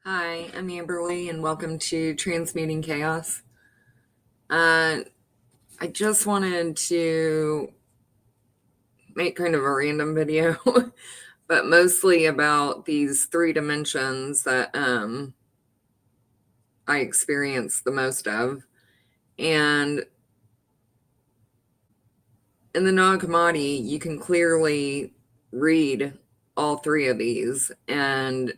Hi, I'm Amberly, and welcome to Transmuting Chaos. I just wanted to make kind of a random video, but mostly about these three dimensions that I experience the most of. And in the Nag Hammadi, you can clearly read all three of these, and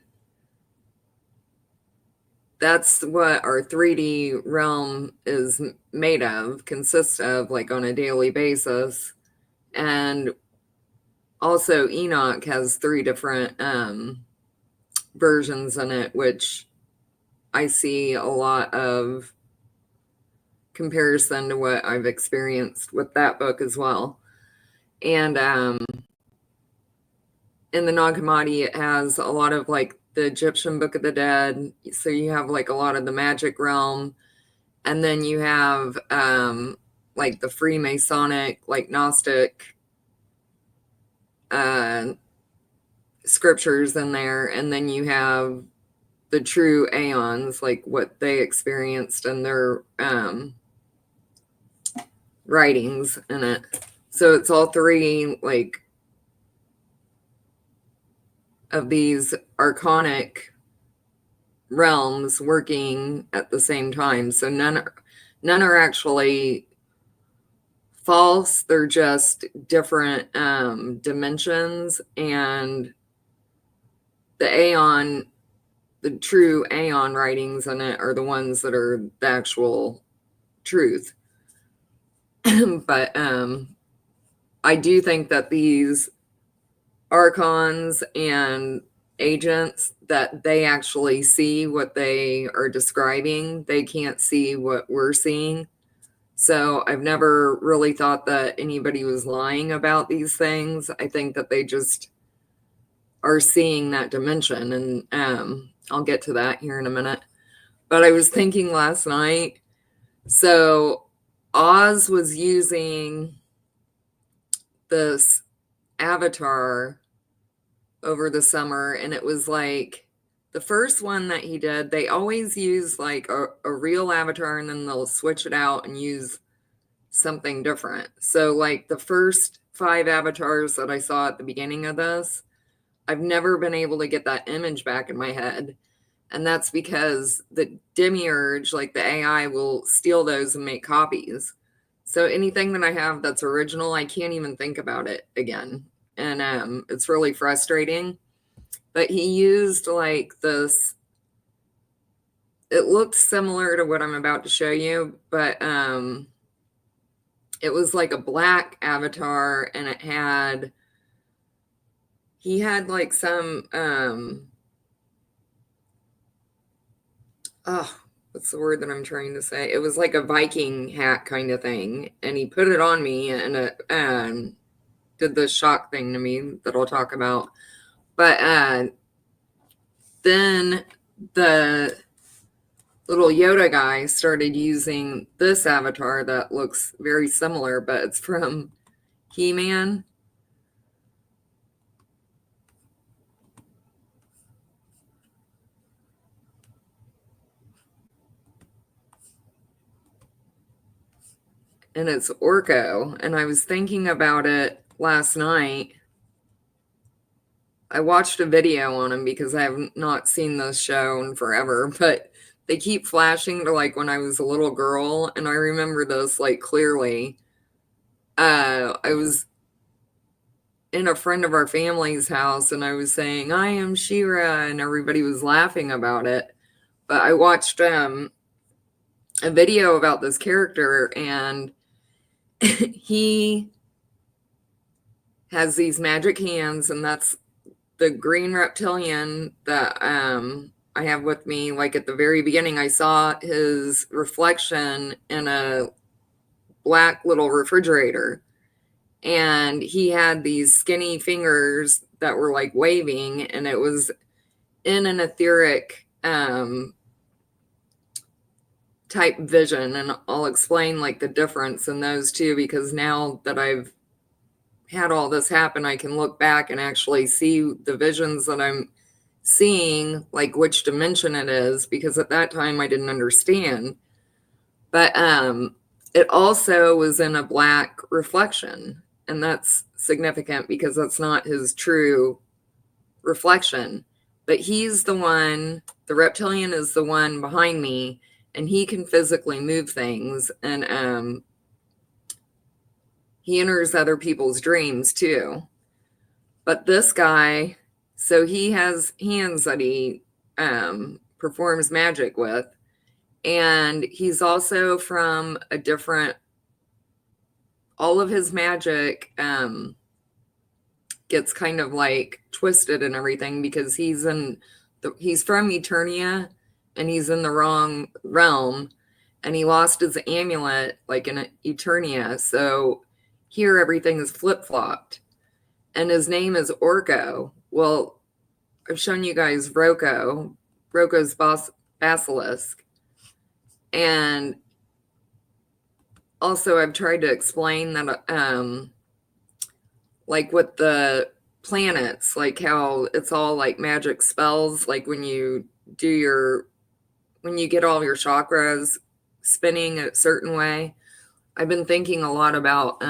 that's what our 3D realm is made of, consists of, like on a daily basis. And also, Enoch has three different versions in it, which I see a lot of comparison to what I've experienced with that book as well. And in the Nag Hammadi, it has a lot of like the Egyptian Book of the Dead. So you have like a lot of the magic realm. And then you have like the Freemasonic, like Gnostic scriptures in there. And then you have the true Aeons, like what they experienced in their writings in it. So it's all three, like, of these archonic realms working at the same time. So none are actually false. They're just different dimensions, and the Aeon, the true Aeon writings in it are the ones that are the actual truth. But I do think that these archons and agents, that they actually see what they are describing. They can't see what we're seeing. So I've never really thought that anybody was lying about these things. I think that they just are seeing that dimension. And I'll get to that here in a minute. But I was thinking last night, so Oz was using this avatar over the summer, and it was like the first one that he did, they always use like a real avatar, and then they'll switch it out and use something different. So like the first 5 avatars that I saw at the beginning of this, I've never been able to get that image back in my head. And that's because the demiurge, like the AI, will steal those and make copies. So anything that I have that's original, I can't even think about it again. And it's really frustrating. But he used like this, it looked similar to what I'm about to show you, but it was like a black avatar, and he had like some what's the word that I'm trying to say? It was like a Viking hat kind of thing, and he put it on me, and it did the shock thing to me that I'll talk about. But then the little Yoda guy started using this avatar that looks very similar, but it's from He-Man. And it's Orko. And I was thinking about it last night. I watched a video on him because I have not seen this show in forever, but they keep flashing to like when I was a little girl, and I remember this like clearly. I was in a friend of our family's house, and I was saying, I am She-Ra, and everybody was laughing about it. But I watched a video about this character, and he has these magic hands, and that's the green reptilian that I have with me. Like at the very beginning, I saw his reflection in a black little refrigerator, and he had these skinny fingers that were like waving, and it was in an etheric type vision. And I'll explain like the difference in those two, because now that I've had all this happen, I can look back and actually see the visions that I'm seeing like which dimension it is, because at that time I didn't understand. But it also was in a black reflection, and that's significant because that's not his true reflection. But he's the one, the reptilian is the one behind me, and he can physically move things, and he enters other people's dreams too. But this guy, so he has hands that he performs magic with, and he's also from a different, all of his magic gets kind of like twisted and everything, because he's from Eternia, and he's in the wrong realm, and he lost his amulet like in Eternia, so here everything is flip-flopped, and his name is Orko. Well, I've shown you guys Roko's basilisk, and also I've tried to explain that like with the planets, like how it's all like magic spells, like when you get all your chakras spinning a certain way. I've been thinking a lot about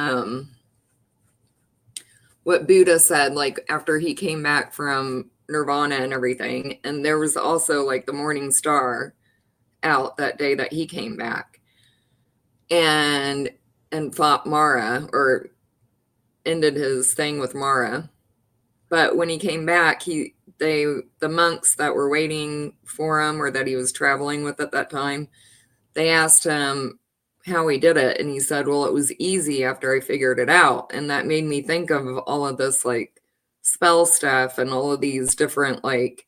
what Buddha said, like after he came back from Nirvana and everything, and there was also like the morning star out that day that he came back and fought Mara, or ended his thing with Mara. But when he came back, the monks that were waiting for him, or that he was traveling with at that time, they asked him how he did it, and he said, well, it was easy after I figured it out. And that made me think of all of this like spell stuff and all of these different like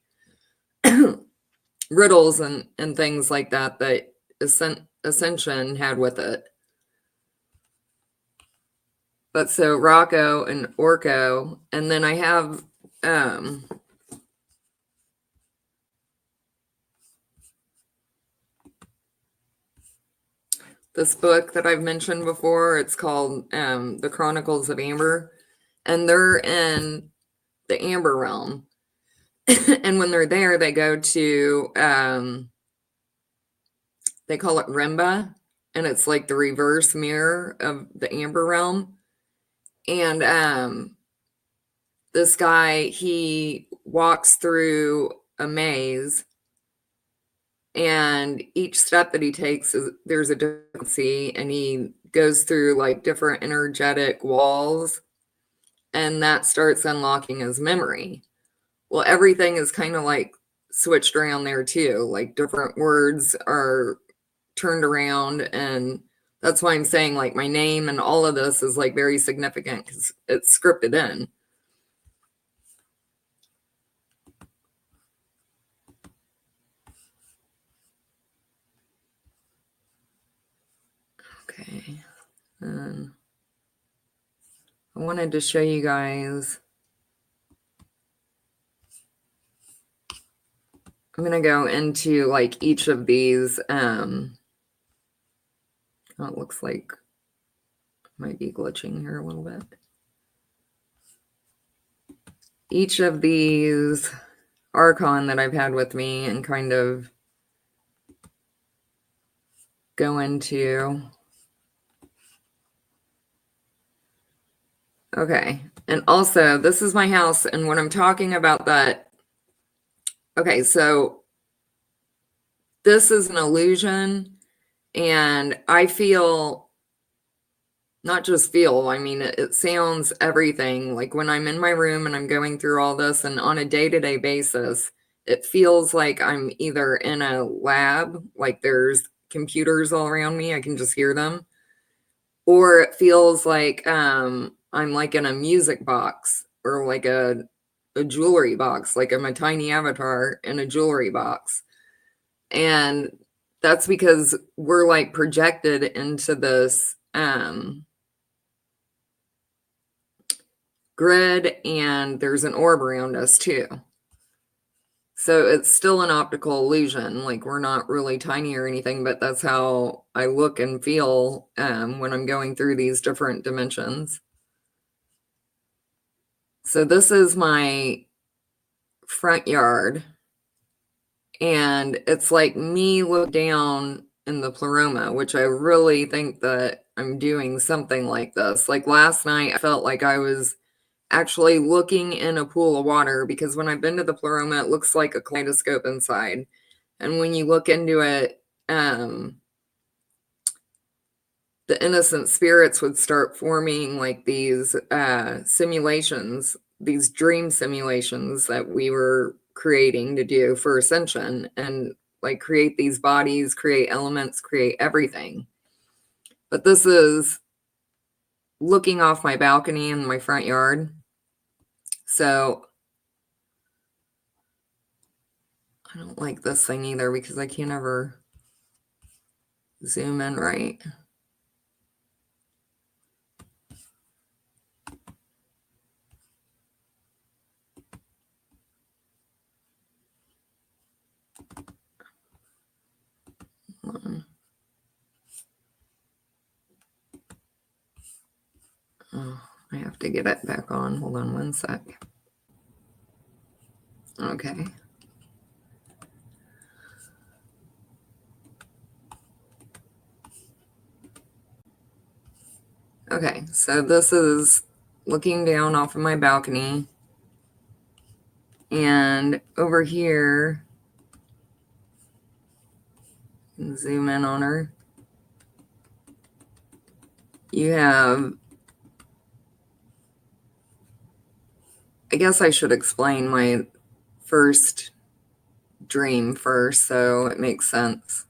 riddles and things like that Ascension had with it. But so Rocco and Orko, and then I have this book that I've mentioned before. It's called The Chronicles of Amber, and they're in the Amber realm. And when they're there, they go to they call it Rimba, and it's like the reverse mirror of the Amber realm. And this guy, he walks through a maze, and each step that he takes there's a difference, and he goes through like different energetic walls, and that starts unlocking his memory. Well, everything is kind of like switched around there too, like different words are turned around, and that's why I'm saying like my name and all of this is like very significant, because it's scripted in. Okay, and I wanted to show you guys. I'm gonna go into like each of these. Oh, it looks like I might be glitching here a little bit. Each of these archon that I've had with me, and kind of go into. Okay, and also this is my house, and when I'm talking about that, okay, so this is an illusion, and I feel, not just feel, I mean, it sounds everything. Like when I'm in my room and I'm going through all this, and on a day-to-day basis, it feels like I'm either in a lab, like there's computers all around me, I can just hear them, or it feels like I'm like in a music box, or like a jewelry box, like I'm a tiny avatar in a jewelry box. And that's because we're like projected into this grid, and there's an orb around us too. So it's still an optical illusion. Like we're not really tiny or anything, but that's how I look and feel when I'm going through these different dimensions. So this is my front yard, and it's like me look down in the pleroma, which I really think that I'm doing something like this. Like last night, I felt like I was actually looking in a pool of water, because when I've been to the pleroma, it looks like a kaleidoscope inside. And when you look into it, the innocent spirits would start forming like these simulations, these dream simulations that we were creating to do for ascension, and like create these bodies, create elements, create everything. But this is looking off my balcony in my front yard. So I don't like this thing either, because I can't ever zoom in right. Oh, I have to get it back on. Hold on one sec. Okay. Okay, so this is looking down off of my balcony. And over here, zoom in on her. You have, I guess I should explain my first dream first, so it makes sense.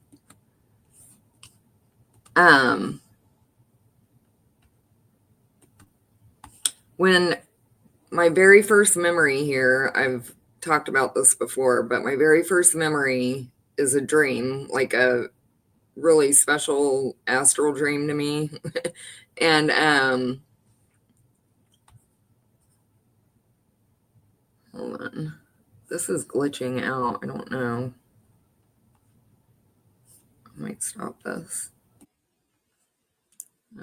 When my very first memory here, I've talked about this before, but my very first memory is a dream, like a really special astral dream to me. And hold on, this is glitching out. I don't know. I might stop this.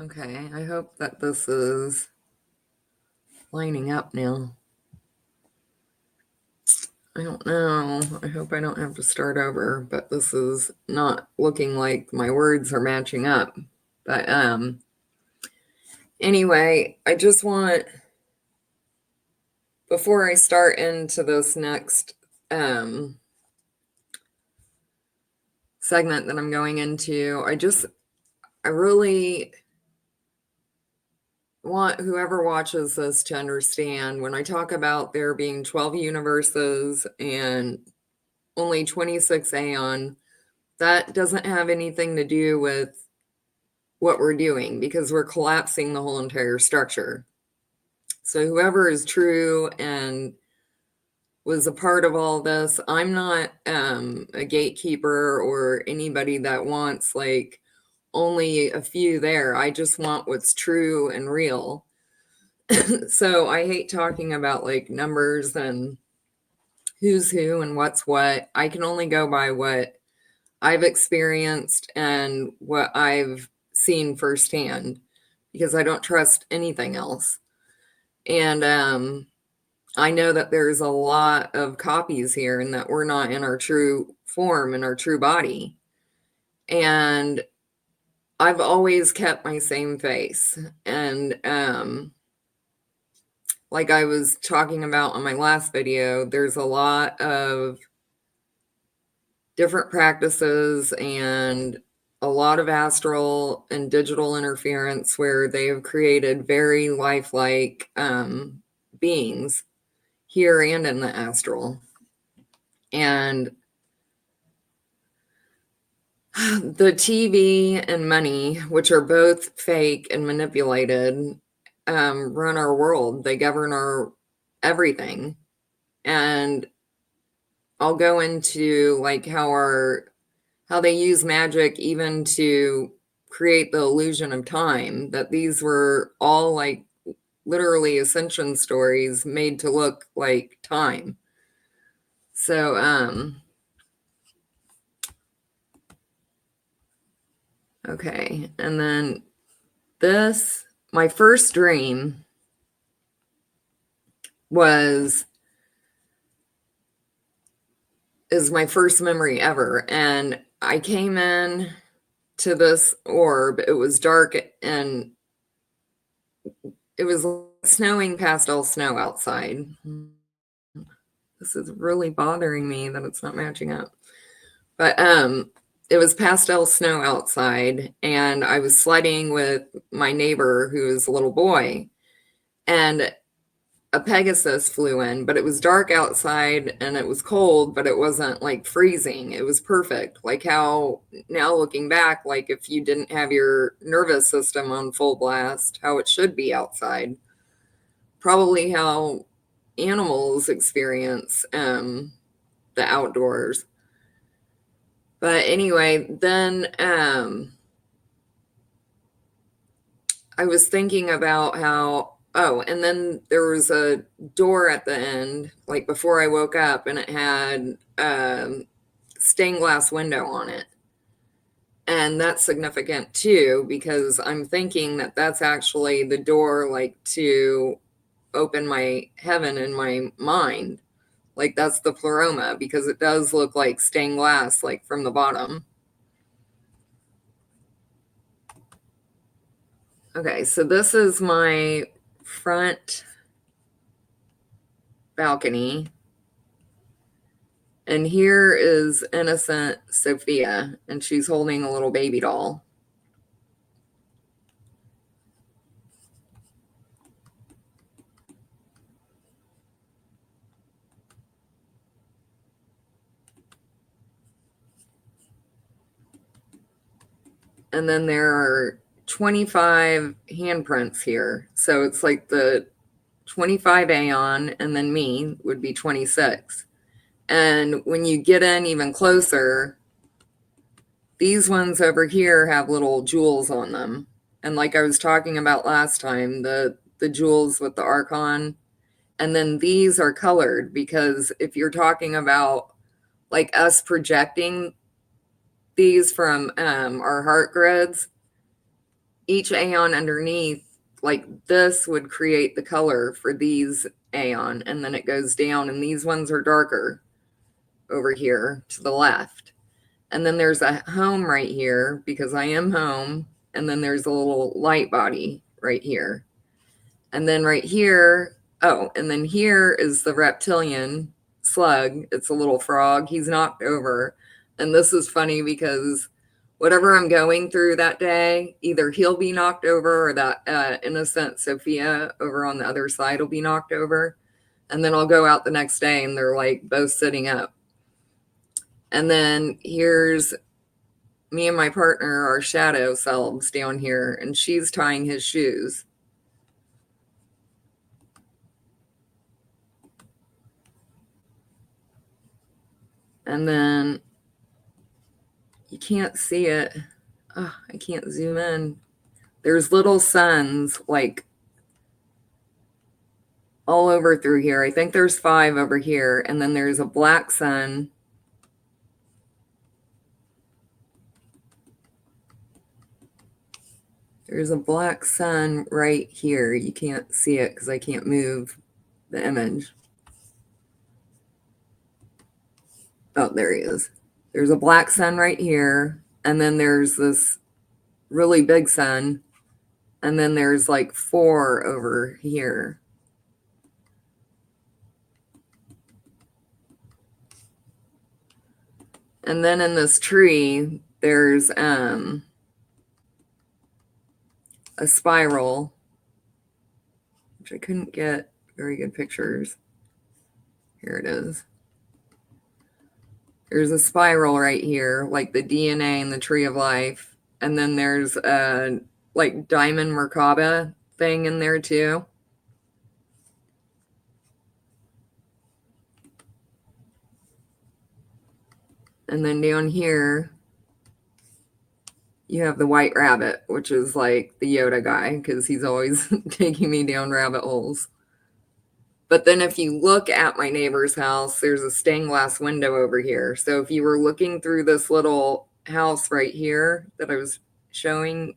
Okay, I hope that this is lining up now. I don't know. I hope I don't have to start over, but this is not looking like my words are matching up. But anyway, I just want, before I start into this next segment that I'm going into, I really want whoever watches this to understand, when I talk about there being 12 universes and only 26 Aeon, that doesn't have anything to do with what we're doing, because we're collapsing the whole entire structure. So whoever is true and was a part of all this, I'm not a gatekeeper or anybody that wants like only a few there. I just want what's true and real. So I hate talking about like numbers and who's who and what's what. I can only go by what I've experienced and what I've seen firsthand, because I don't trust anything else. And I know that there's a lot of copies here, and that we're not in our true form, in our true body. And I've always kept my same face. And like I was talking about on my last video, there's a lot of different practices and a lot of astral and digital interference where they have created very lifelike beings here and in the astral. And the TV and money, which are both fake and manipulated, run our world. They govern our everything. And I'll go into like how they use magic even to create the illusion of time, that these were all like literally ascension stories made to look like time. So okay, and then this, my first dream was is my first memory ever. And I came in to this orb. It was dark and it was snowing, pastel snow outside. This is really bothering me that it's not matching up. But it was pastel snow outside, and I was sledding with my neighbor who was a little boy, and a Pegasus flew in, but it was dark outside and it was cold, but it wasn't like freezing. It was perfect. Like how now looking back, like if you didn't have your nervous system on full blast, how it should be outside. Probably how animals experience the outdoors. But anyway, then I was thinking about how, oh, and then there was a door at the end, like before I woke up, and it had stained glass window on it. And that's significant too, because I'm thinking that that's actually the door, like to open my heaven in my mind. Like that's the pleroma, because it does look like stained glass, like from the bottom. Okay, so this is my front balcony. And here is innocent Sophia, and she's holding a little baby doll. And then there are 25 handprints here. So it's like the 25 Aeon, and then me would be 26. And when you get in even closer, these ones over here have little jewels on them. And like I was talking about last time, the jewels with the archon. And then these are colored, because if you're talking about like us projecting these from our heart grids, each Aeon underneath, like this would create the color for these Aeon, and then it goes down, and these ones are darker over here to the left. And then there's a home right here, because I am home, and then there's a little light body right here. And then right here, oh, and then here is the reptilian slug. It's a little frog. He's knocked over. And this is funny because whatever I'm going through that day, either he'll be knocked over, or that innocent Sophia over on the other side will be knocked over. And then I'll go out the next day and they're like both sitting up. And then here's me and my partner, our shadow selves down here, and she's tying his shoes. And then you can't see it. Oh, I can't zoom in. There's little suns like all over through here. I think there's 5 over here. And then there's a black sun. There's a black sun right here. You can't see it because I can't move the image. Oh, there he is. There's a black sun right here. And then there's this really big sun. And then there's like 4 over here. And then in this tree, there's a spiral, which I couldn't get very good pictures. Here it is. There's a spiral right here, like the DNA in the tree of life. And then there's a like diamond Merkaba thing in there too. And then down here, you have the white rabbit, which is like the Yoda guy, because he's always taking me down rabbit holes. But then if you look at my neighbor's house, there's a stained glass window over here. So if you were looking through this little house right here that I was showing,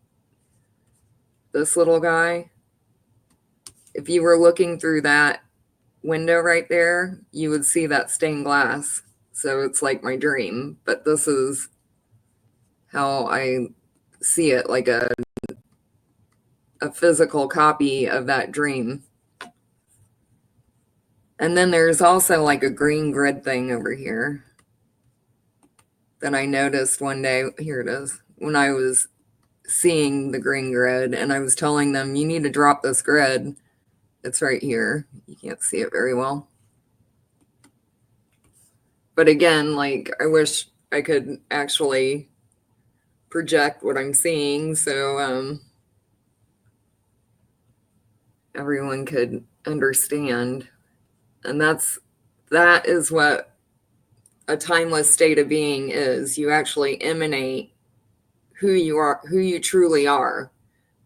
this little guy, if you were looking through that window right there, you would see that stained glass. So it's like my dream, but this is how I see it, like a physical copy of that dream. And then there's also like a green grid thing over here that I noticed one day. Here it is. When I was seeing the green grid and I was telling them, you need to drop this grid. It's right here. You can't see it very well. But again, like, I wish I could actually project what I'm seeing so everyone could understand. And that is what a timeless state of being is. You actually emanate who you are, who you truly are.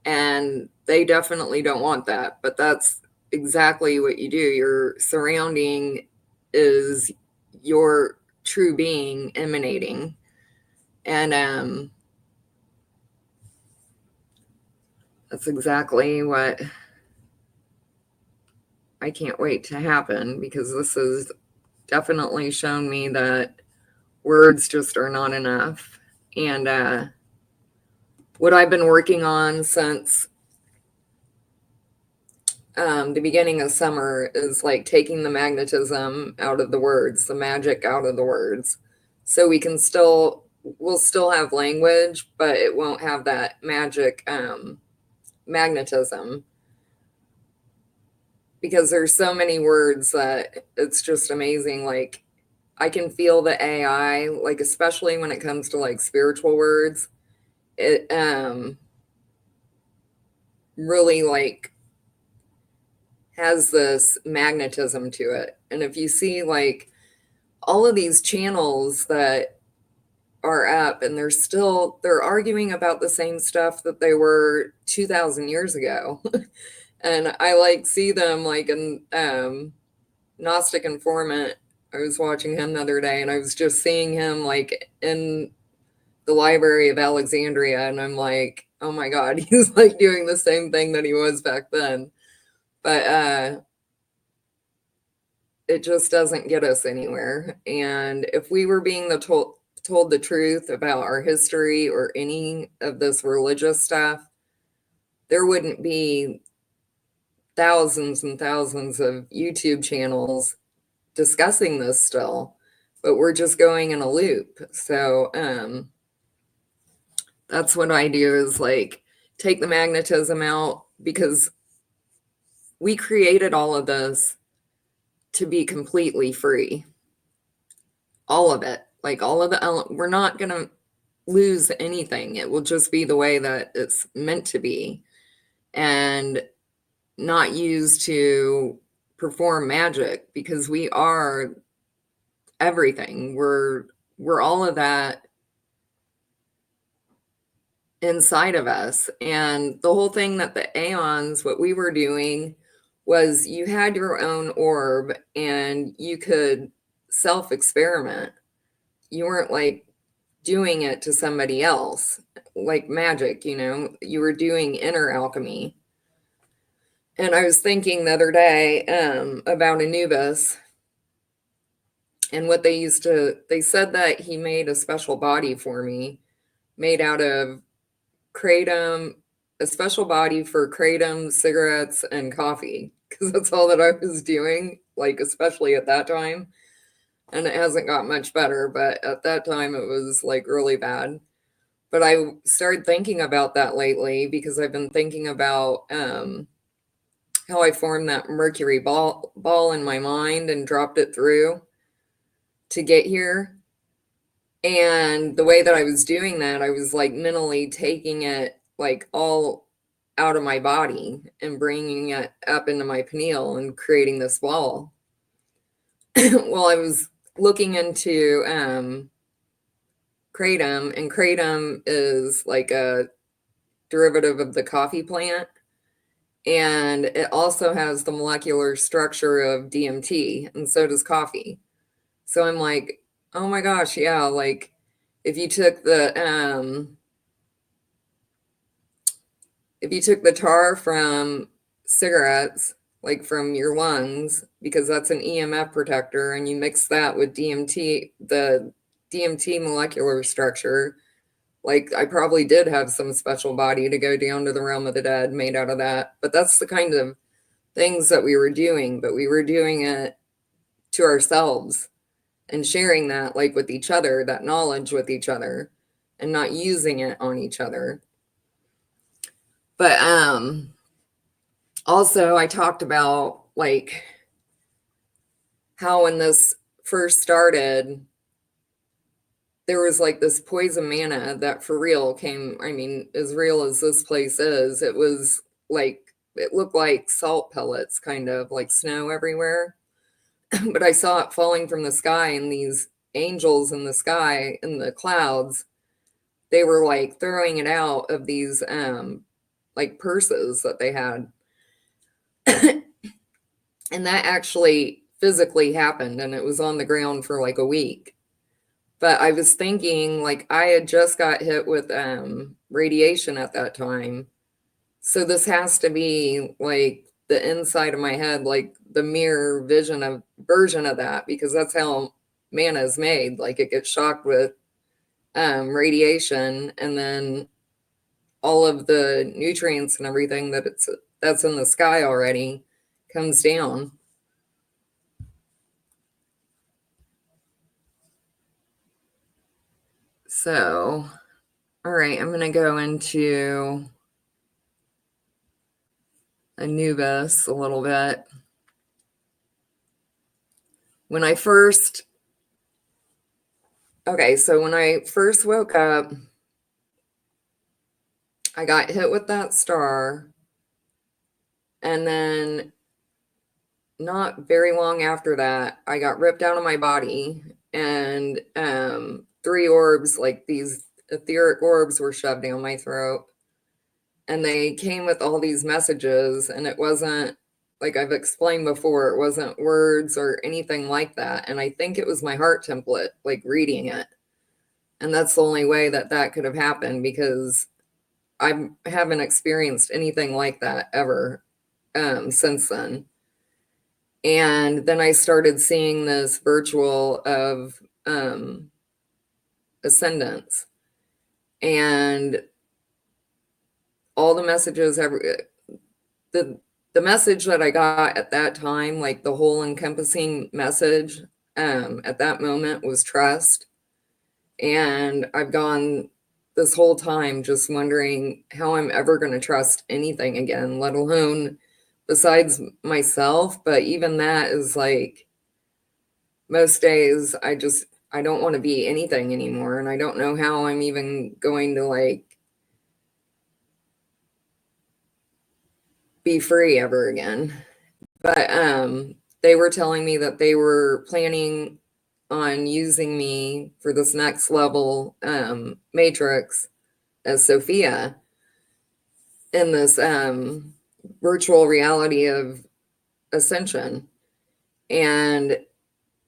And they definitely don't want that, but that's exactly what you do. Your surrounding is your true being emanating. And that's exactly what I can't wait to happen, because this has definitely shown me that words just are not enough. And what I've been working on since the beginning of summer is like taking the magnetism out of the words, the magic out of the words. So we'll still have language, but it won't have that magic magnetism, because there's so many words that it's just amazing. Like, I can feel the AI, like, especially when it comes to like spiritual words, it really like has this magnetism to it. And if you see like all of these channels that are up, and they're arguing about the same stuff that they were 2000 years ago. And I like see them like in Gnostic informant. I was watching him the other day and I was just seeing him like in the Library of Alexandria, and I'm like, oh my god, he's like doing the same thing that he was back then. But it just doesn't get us anywhere. And if we were being told the truth about our history or any of this religious stuff, there wouldn't be thousands and thousands of YouTube channels discussing this still, but we're just going in a loop. So that's what I do, is like take the magnetism out, because we created all of this to be completely free. All of it. Like all of the, we're not going to lose anything. It will just be the way that it's meant to be, and not used to perform magic, because we are everything. We're all of that inside of us. And the whole thing that the Aeons, what we were doing was you had your own orb and you could self-experiment. You weren't like doing it to somebody else, like magic, you were doing inner alchemy. And I was thinking the other day about Anubis and what they said that he made a special body for me, made out of kratom, a special body for kratom, cigarettes, and coffee, because that's all that I was doing, like, especially at that time. And it hasn't got much better, but at that time it was like really bad. But I started thinking about that lately, because I've been thinking about how I formed that mercury ball in my mind and dropped it through to get here. And the way that I was doing that, I was like mentally taking it like all out of my body and bringing it up into my pineal and creating this ball. Well, I was looking into kratom, and kratom is like a derivative of the coffee plant. And it also has the molecular structure of DMT, and so does coffee. So I'm like, oh my gosh, yeah, like if you took the tar from cigarettes like from your lungs, because that's an EMF protector, and you mix that with DMT, the DMT molecular structure. Like, I probably did have some special body to go down to the realm of the dead made out of that. But that's the kind of things that we were doing, but we were doing it to ourselves and sharing that, like, with each other, that knowledge with each other, and not using it on each other. But also I talked about, like, how when this first started, there was like this poison manna that for real came, I mean, as real as this place is, it was like, it looked like salt pellets, kind of like snow everywhere. But I saw it falling from the sky, and these angels in the sky, in the clouds, they were like throwing it out of these like purses that they had. And that actually physically happened, and it was on the ground for like a week. But I was thinking, like, I had just got hit with radiation at that time. So this has to be like the inside of my head, like the mirror vision of version of that, because that's how mana is made. Like, it gets shocked with radiation, and then all of the nutrients and everything that's in the sky already comes down. So, all right, I'm going to go into Anubis a little bit. When I first woke up, I got hit with that star, and then not very long after that, I got ripped out of my body, and three orbs, like these etheric orbs, were shoved down my throat, and they came with all these messages, and it wasn't, like I've explained before, it wasn't words or anything like that, and I think it was my heart template, like, reading it. And that's the only way that that could have happened, because I haven't experienced anything like that ever since then. And then I started seeing this virtual of ascendance, and all the messages, the the message that I got at that time, like the whole encompassing message at that moment, was trust. And I've gone this whole time just wondering how I'm ever going to trust anything again, let alone besides myself. But even that is like, most days I don't want to be anything anymore. And I don't know how I'm even going to, like, be free ever again. But they were telling me that they were planning on using me for this next level matrix as Sophia in this virtual reality of ascension. And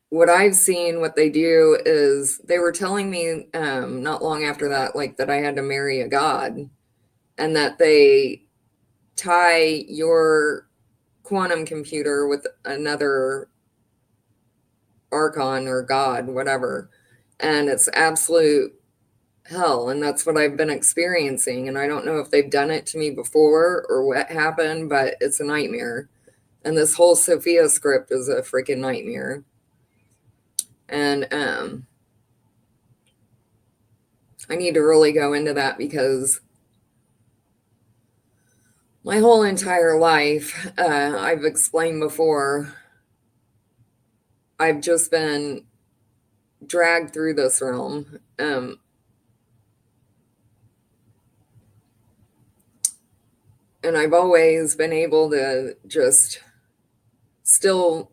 what I've seen, what they do is, they were telling me not long after that, like, that I had to marry a god, and that they tie your quantum computer with another archon or god, whatever, and it's absolute hell. And that's what I've been experiencing, and I don't know if they've done it to me before or what happened, but it's a nightmare. And this whole Sophia script is a freaking nightmare. And I need to really go into that, because my whole entire life, I've explained before, I've just been dragged through this realm. And I've always been able to just still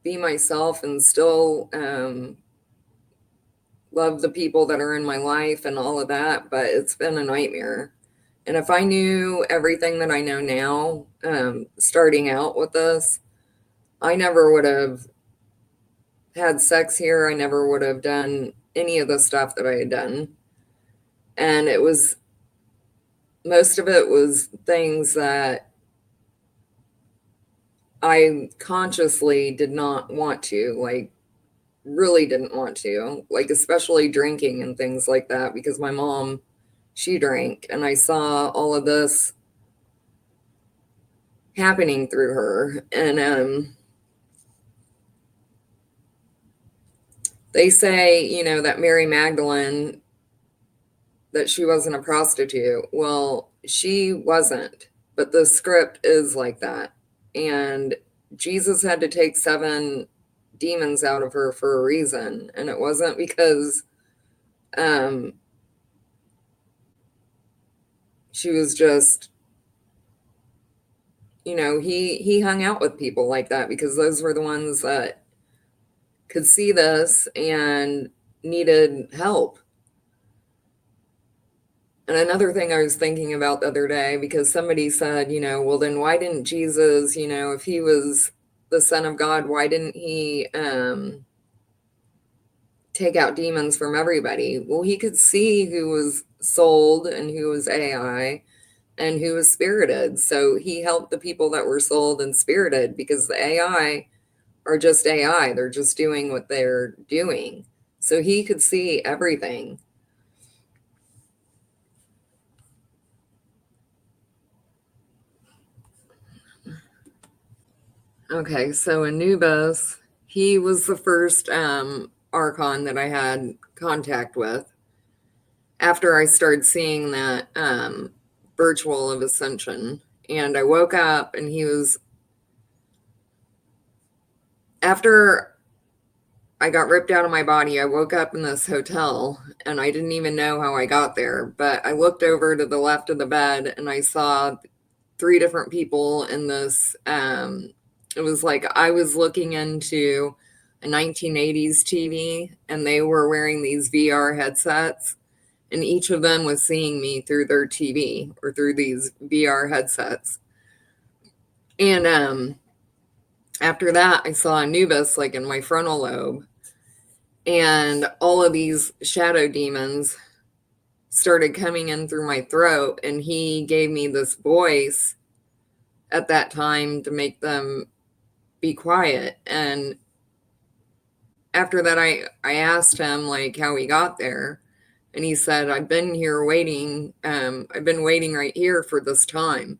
be myself, and still love the people that are in my life and all of that, but it's been a nightmare. And if I knew everything that I know now, starting out with this, I never would have had sex here. I never would have done any of the stuff that I had done. And most of it was things that I consciously did not want to, like, really didn't want to, like, especially drinking and things like that, because my mom, she drank, and I saw all of this happening through her. And they say, that Mary Magdalene, that she wasn't a prostitute. Well, she wasn't, but the script is like that. And Jesus had to take 7 demons out of her for a reason, and it wasn't because um she was just, he hung out with people like that because those were the ones that could see this and needed help. And another thing I was thinking about the other day, because somebody said, well, then why didn't Jesus, if he was the Son of God, why didn't he take out demons from everybody? Well, he could see who was sold and who was AI and who was spirited. So he helped the people that were sold and spirited, because the AI are just AI. They're just doing what they're doing. So he could see everything. Okay, so Anubis, he was the first archon that I had contact with after I started seeing that virtual of ascension. And I woke up and he was, after I got ripped out of my body, I woke up in this hotel and I didn't even know how I got there. But I looked over to the left of the bed and I saw 3 different people in this. It was like I was looking into a 1980s TV and they were wearing these VR headsets, and each of them was seeing me through their TV or through these VR headsets. And after that, I saw Anubis like in my frontal lobe, and all of these shadow demons started coming in through my throat, and he gave me this voice at that time to make them be quiet. And after that, I asked him like how he got there, and he said, I've been here waiting. I've been waiting right here for this time.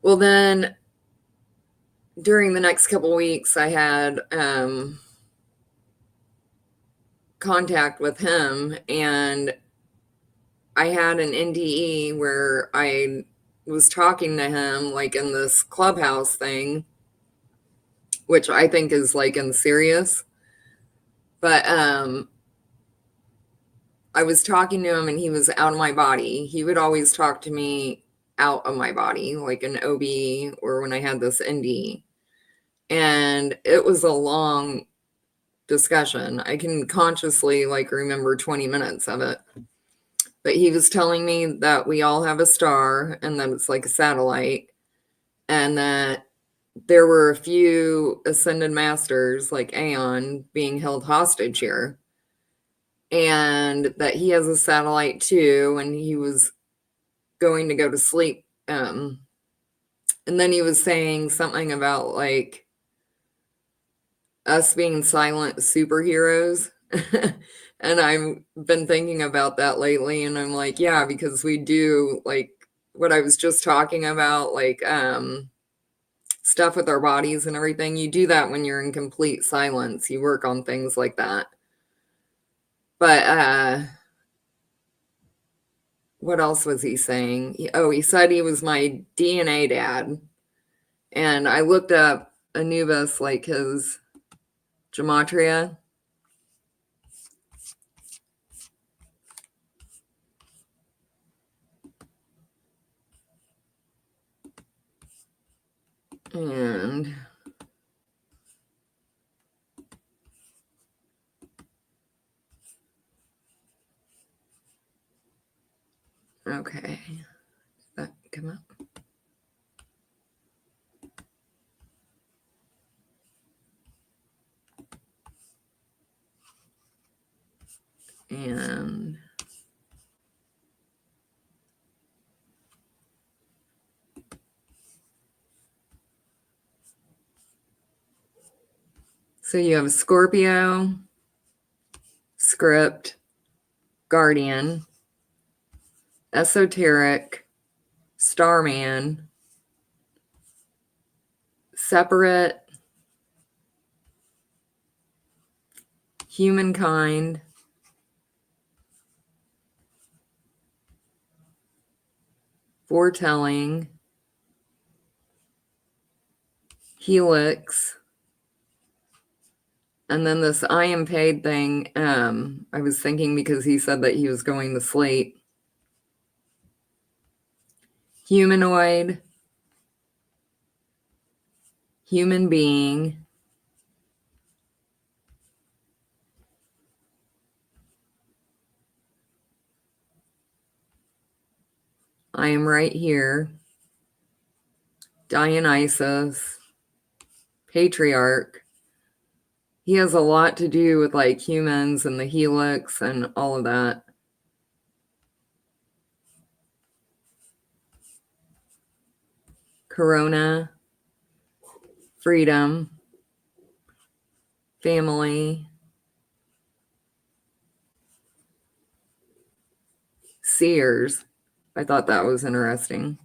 Well, then during the next couple of weeks, I had contact with him, and I had an NDE where I was talking to him like in this clubhouse thing, which I think is like in serious. But I was talking to him and he was out of my body. He would always talk to me out of my body, like an OB or when I had this ND. And it was a long discussion. I can consciously like remember 20 minutes of it. But he was telling me that we all have a star and that it's like a satellite, and that there were a few ascended masters like Aeon being held hostage here, and that he has a satellite too, and he was going to go to sleep. And then he was saying something about like us being silent superheroes. And I've been thinking about that lately, and I'm like, yeah, because we do like what I was just talking about, like stuff with our bodies and everything. You do that when you're in complete silence. You work on things like that. But what else was he saying? He said he was my DNA dad. And I looked up Anubis, like his gematria. And okay, that come up. And So you have Scorpio, Script, Guardian, Esoteric, Starman, Separate, Humankind, Foretelling, Helix, and then this I am paid thing. I was thinking because he said that he was going to sleep. Humanoid, human being, I am right here, Dionysus, Patriarch. He has a lot to do with like humans and the helix and all of that. Corona, freedom, family, seers. I thought that was interesting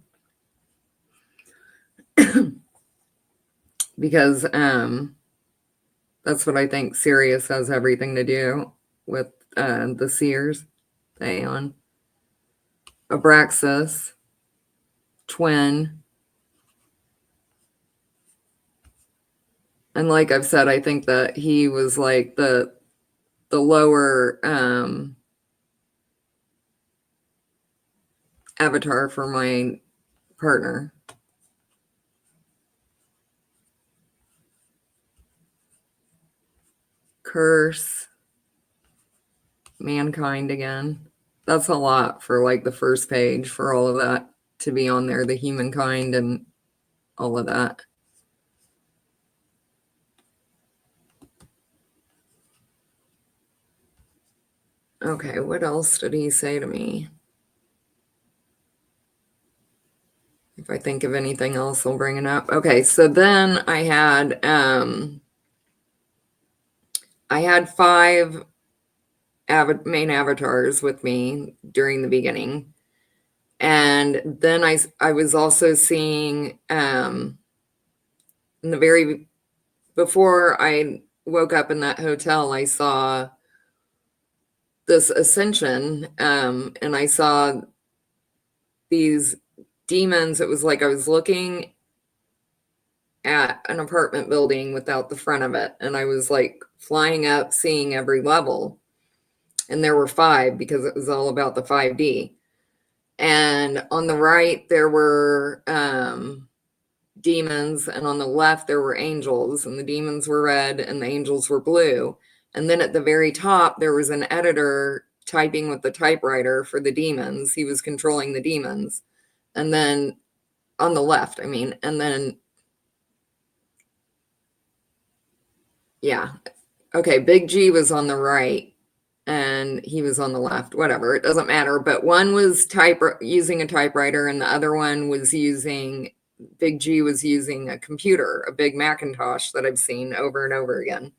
because that's what I think Sirius has everything to do with, the seers, the Aeon. Abraxas, twin. And like I've said, I think that he was like the lower avatar for my partner. Curse, mankind again. That's a lot for like the first page for all of that to be on there, the humankind and all of that. Okay, what else did he say to me? If I think of anything else, I'll bring it up. Okay, so then I had 5 main avatars with me during the beginning. And then I was also seeing in the very before I woke up in that hotel, I saw this ascension, and I saw these demons. It was like I was looking at an apartment building without the front of it, and I was like flying up, seeing every level. And there were 5 because it was all about the 5D. And on the right, there were demons, and on the left, there were angels, and the demons were red and the angels were blue. And then at the very top, there was an editor typing with the typewriter for the demons. He was controlling the demons. And then on the left, I mean, and then, yeah. Okay, Big G was on the right and he was on the left, whatever, it doesn't matter. But one was using a typewriter and the other one was using, Big G was using a computer, a big Macintosh that I've seen over and over again.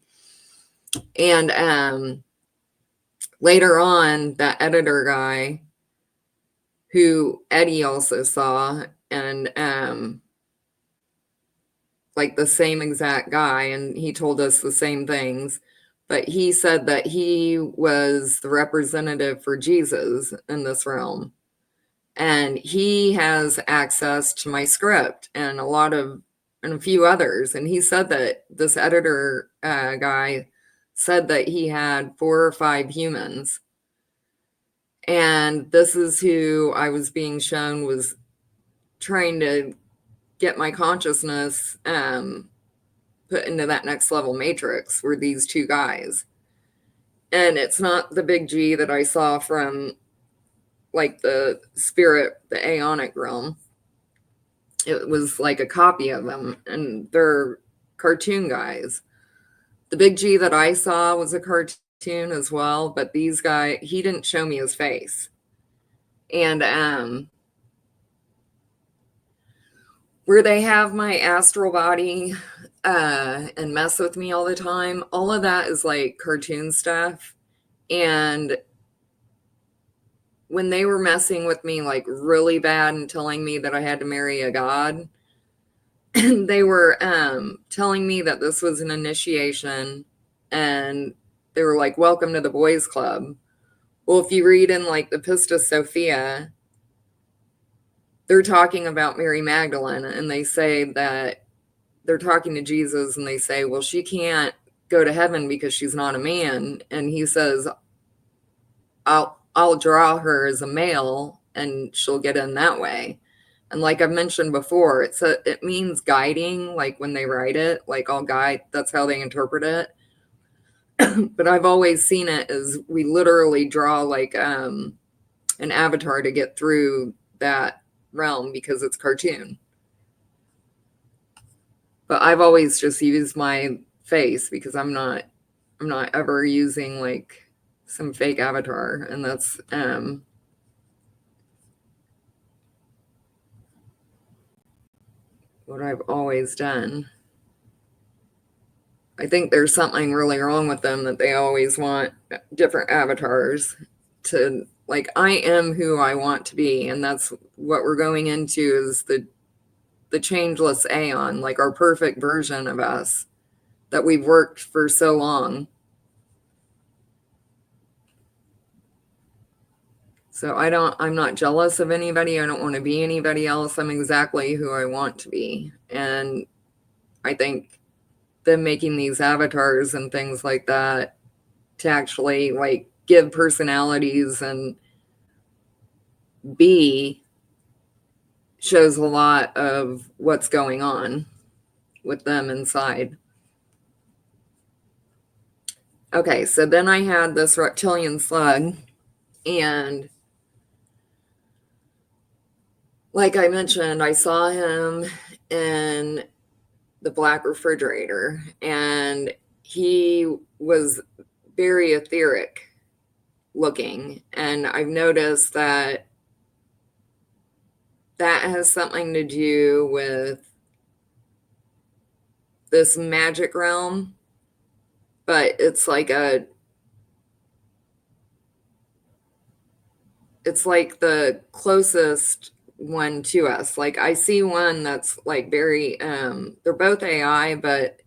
And later on, that editor guy who Eddie also saw, and like the same exact guy, and he told us the same things, but he said that he was the representative for Jesus in this realm. And he has access to my script and a few others. And he said that this editor guy said that he had 4 or 5 humans. And this is who I was being shown was trying to get my consciousness put into that next level matrix, were these 2 guys. And it's not the Big G that I saw from like the spirit, the Aeonic realm. It was like a copy of them, and they're cartoon guys. The Big G that I saw was a cartoon as well, but these guys, he didn't show me his face. And where they have my astral body, and mess with me all the time, all of that is like cartoon stuff. And when they were messing with me like really bad and telling me that I had to marry a god, they were telling me that this was an initiation, and they were like, welcome to the boys club. Well, if you read in like the Pistis Sophia, they're talking about Mary Magdalene, and they say that they're talking to Jesus, and they say, well, she can't go to heaven because she's not a man. And he says, I'll draw her as a male and she'll get in that way. And like I've mentioned before, it means guiding, like when they write it, like I'll guide, that's how they interpret it. But I've always seen it as we literally draw like an avatar to get through that realm because it's cartoon. But I've always just used my face because I'm not ever using like some fake avatar, and that's what I've always done. I think there's something really wrong with them that they always want different avatars to, like, I am who I want to be, and that's what we're going into is the changeless Aeon, like our perfect version of us that we've worked for so long. So I'm not jealous of anybody. I don't want to be anybody else. I'm exactly who I want to be. And I think them making these avatars and things like that to actually like give personalities and be shows a lot of what's going on with them inside. Okay, so then I had this reptilian slug, and like I mentioned, I saw him in the black refrigerator, and he was very etheric looking. And I've noticed that that has something to do with this magic realm, but it's like the closest one to us. Like I see one that's like very they're both AI, but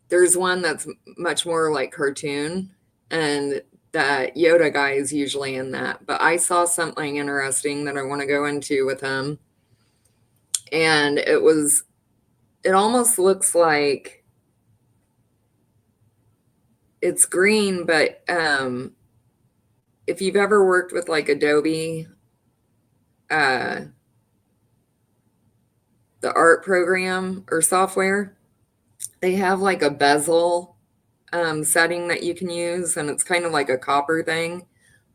there's one that's much more like cartoon, and that Yoda guy is usually in that. But I saw something interesting that I want to go into with him, and it almost looks like it's green, but if you've ever worked with like Adobe, uh, the art program or software, they have like a bezel setting that you can use, and it's kind of like a copper thing,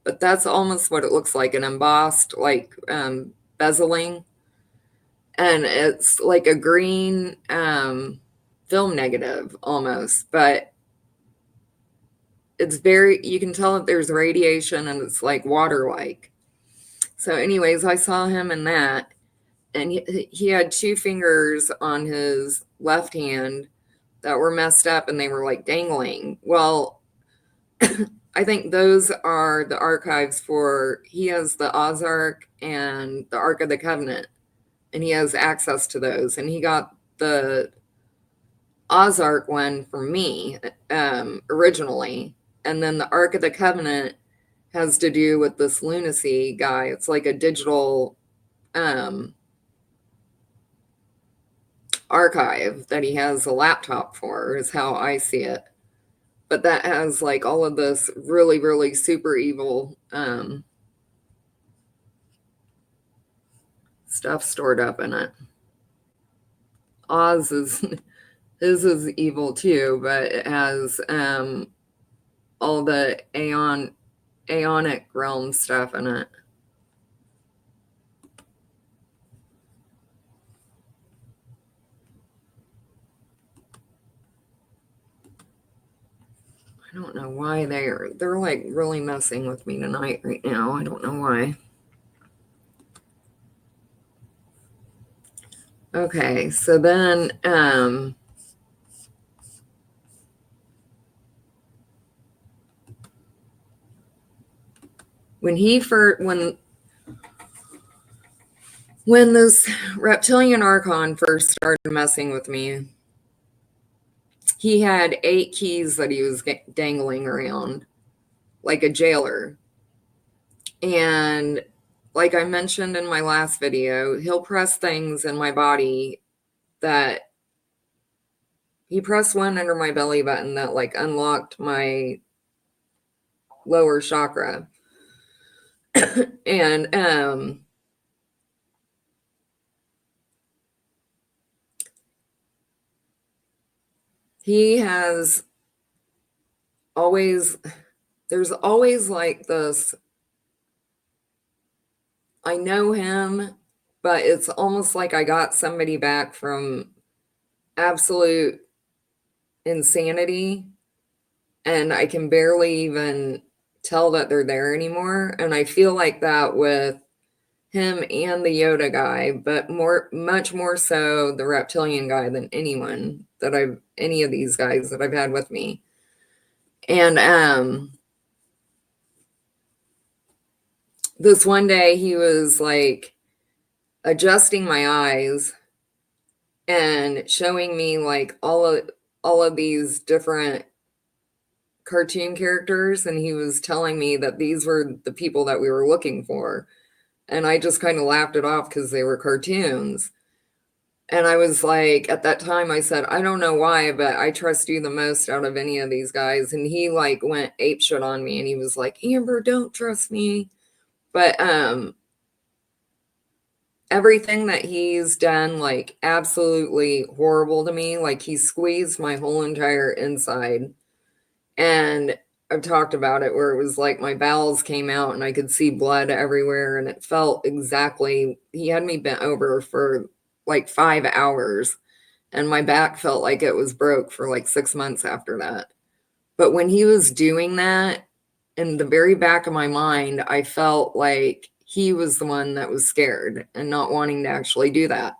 but that's almost what it looks like, an embossed like bezeling, and it's like a green film negative almost, but it's very, you can tell that there's radiation and it's like water like. So anyways, I saw him in that, and he had two fingers on his left hand that were messed up and they were like dangling. Well, I think those are the archives for, he has the Ozark and the Ark of the Covenant, and he has access to those. And he got the Ozark one from me originally. And then the Ark of the Covenant has to do with this lunacy guy. It's like a digital archive that he has a laptop for, is how I see it. But that has like all of this really, really super evil stuff stored up in it. Oz is evil too, but it has all the Aeonic realm stuff in it. I don't know why they're like really messing with me tonight right now. I don't know why. Okay, so then when this reptilian archon first started messing with me, he had 8 keys that he was dangling around like a jailer. And like I mentioned in my last video, he'll press things in my body that he pressed one under my belly button that like unlocked my lower chakra. And he has always, there's always like this, I know him, but it's almost like I got somebody back from absolute insanity and I can barely even tell that they're there anymore. And I feel like that with him and the Yoda guy, but much more so the reptilian guy than any of these guys that I've had with me. And this one day he was like adjusting my eyes and showing me like all of these different cartoon characters, and he was telling me that these were the people that we were looking for. And I just kind of laughed it off because they were cartoons. And I was like, at that time, I said, I don't know why, but I trust you the most out of any of these guys. And he like went apeshit on me, and he was like, Amber, don't trust me. But everything that he's done, like absolutely horrible to me. Like he squeezed my whole entire inside. And I've talked about it where it was like my bowels came out and I could see blood everywhere, and it felt exactly, he had me bent over for like 5 hours, and my back felt like it was broke for like 6 months after that. But when he was doing that, in the very back of my mind, I felt like he was the one that was scared and not wanting to actually do that.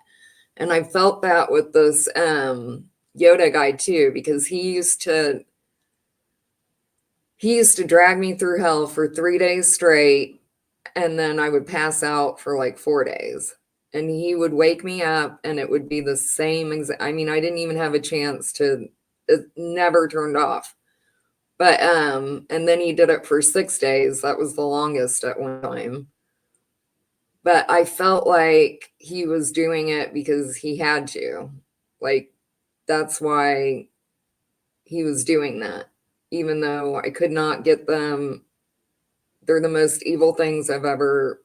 And I felt that with this Yoda guy too, because he used to drag me through hell for 3 days straight, and then I would pass out for like 4 days. And he would wake me up and it would be the same exact, I mean, I didn't even have a chance to, it never turned off. But and then he did it for 6 days. That was the longest at one time. But I felt like he was doing it because he had to. Like that's why he was doing that. Even though I could not get them, they're the most evil things I've ever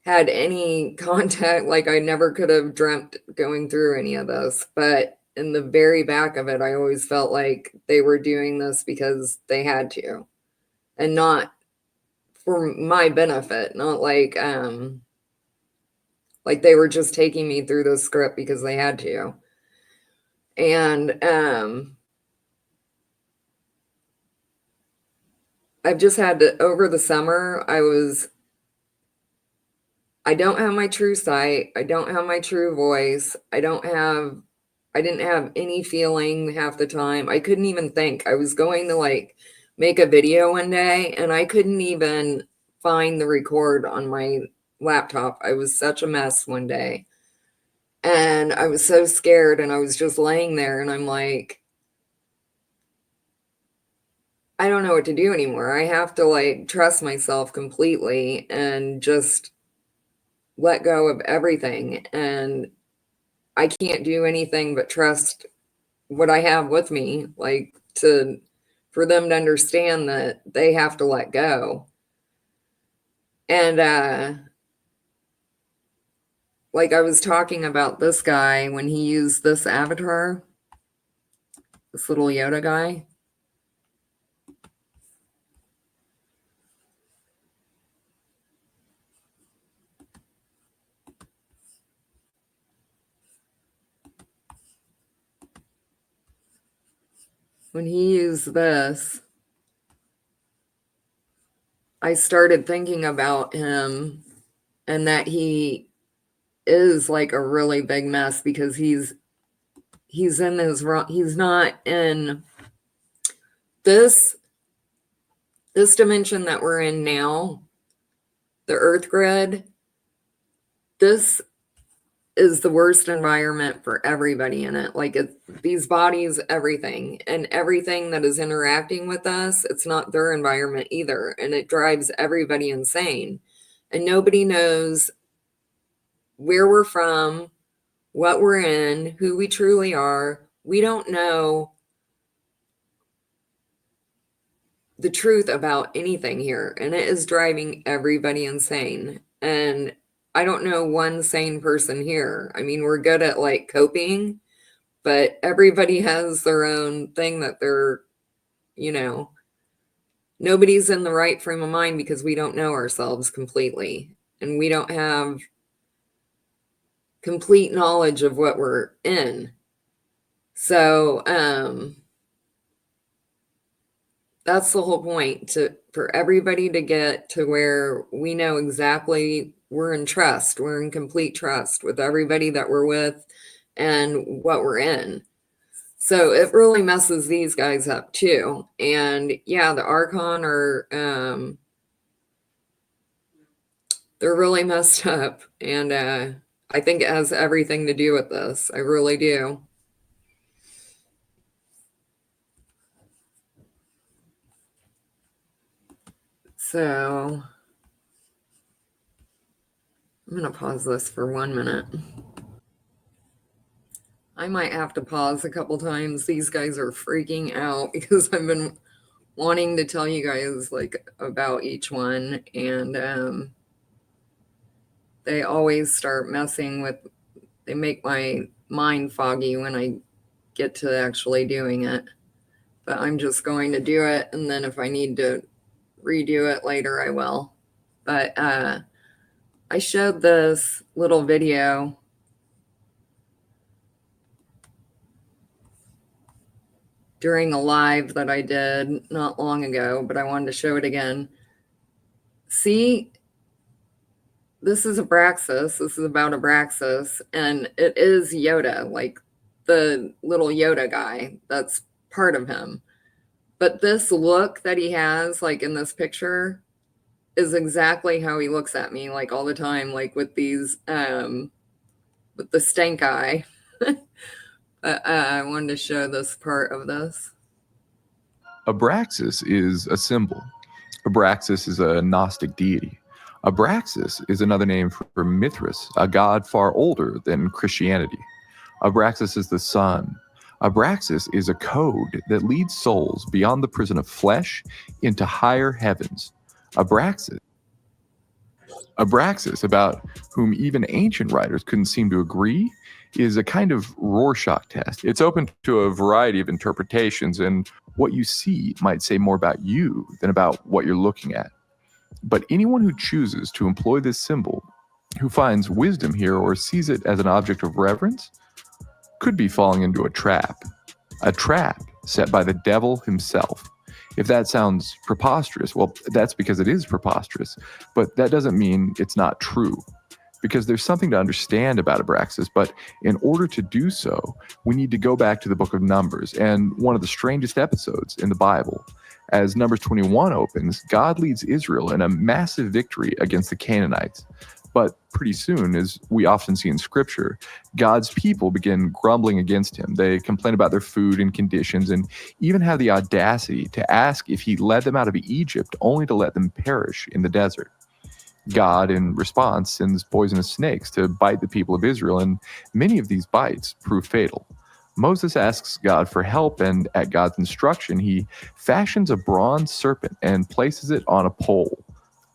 had any contact. Like I never could have dreamt going through any of this. But in the very back of it, I always felt like they were doing this because they had to, and not for my benefit, not like they were just taking me through the script because they had to. And I've just had to, over the summer, I don't have my true sight. I don't have my true voice. I didn't have any feeling half the time. I couldn't even think. I was going to like make a video one day and I couldn't even find the record on my laptop. I was such a mess one day. And I was so scared, and I was just laying there and I'm like, I don't know what to do anymore. I have to like trust myself completely and just let go of everything. And I can't do anything but trust what I have with me, like for them to understand that they have to let go. And like I was talking about this guy when he used this avatar, this little Yoda guy. When he used this, I started thinking about him and that he is like a really big mess because he's in his wrong, he's not in this. This dimension that we're in now, the Earth grid, this is the worst environment for everybody in it. Like these bodies, everything, and everything that is interacting with us, it's not their environment either. And it drives everybody insane. And nobody knows where we're from, what we're in, who we truly are. We don't know the truth about anything here. And it is driving everybody insane. And I don't know one sane person here. I mean, we're good at like coping, but everybody has their own thing that they're, nobody's in the right frame of mind because we don't know ourselves completely. And we don't have complete knowledge of what we're in. So, that's the whole point, for everybody to get to where we know exactly we're in trust. We're in complete trust with everybody that we're with and what we're in. So it really messes these guys up too. And yeah, the Archon are, they're really messed up. And I think it has everything to do with this. I really do. So I'm going to pause this for 1 minute. I might have to pause a couple times. These guys are freaking out because I've been wanting to tell you guys like about each one, and they always start messing with, they make my mind foggy when I get to actually doing it. But I'm just going to do it, and then if I need to redo it later, I will. But I showed this little video during a live that I did not long ago, but I wanted to show it again. See, this is Abraxas. This is about Abraxas, and it is Yoda, like the little Yoda guy. That's part of him. But this look that he has, like in this picture, is exactly how he looks at me, like all the time, like with these, with the stank eye. I wanted to show this part of this. Abraxas is a symbol. Abraxas is a Gnostic deity. Abraxas is another name for Mithras, a god far older than Christianity. Abraxas is the sun. Abraxas is a code that leads souls beyond the prison of flesh into higher heavens. Abraxas, about whom even ancient writers couldn't seem to agree, is a kind of Rorschach test. It's open to a variety of interpretations, and what you see might say more about you than about what you're looking at. But anyone who chooses to employ this symbol, who finds wisdom here or sees it as an object of reverence, could be falling into a trap set by the devil himself. If that sounds preposterous, well, that's because it is preposterous, but that doesn't mean it's not true. Because there's something to understand about Abraxas, but in order to do so, we need to go back to the book of Numbers and one of the strangest episodes in the Bible. As Numbers 21 opens, God leads Israel in a massive victory against the Canaanites. But pretty soon, as we often see in Scripture, God's people begin grumbling against him. They complain about their food and conditions, and even have the audacity to ask if he led them out of Egypt only to let them perish in the desert. God, in response, sends poisonous snakes to bite the people of Israel, and many of these bites prove fatal. Moses asks God for help, and at God's instruction, he fashions a bronze serpent and places it on a pole.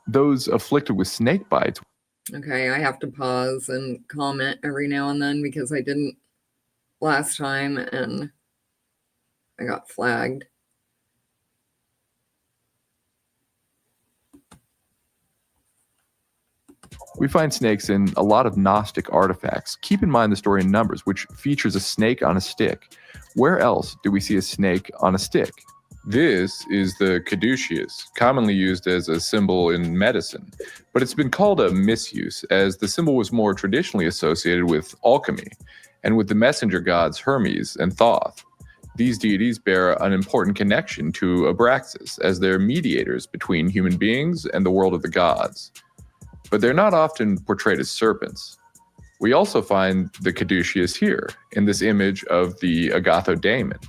Those afflicted with snake bites. Okay, I have to pause and comment every now and then because I didn't last time and I got flagged. We find snakes in a lot of Gnostic artifacts. Keep in mind the story in Numbers, which features a snake on a stick. Where else do we see a snake on a stick? This is the caduceus, commonly used as a symbol in medicine, but it's been called a misuse as the symbol was more traditionally associated with alchemy and with the messenger gods Hermes and Thoth. These deities bear an important connection to Abraxas as they're mediators between human beings and the world of the gods. But they're not often portrayed as serpents. We also find the caduceus here, in this image of the agathodaimon.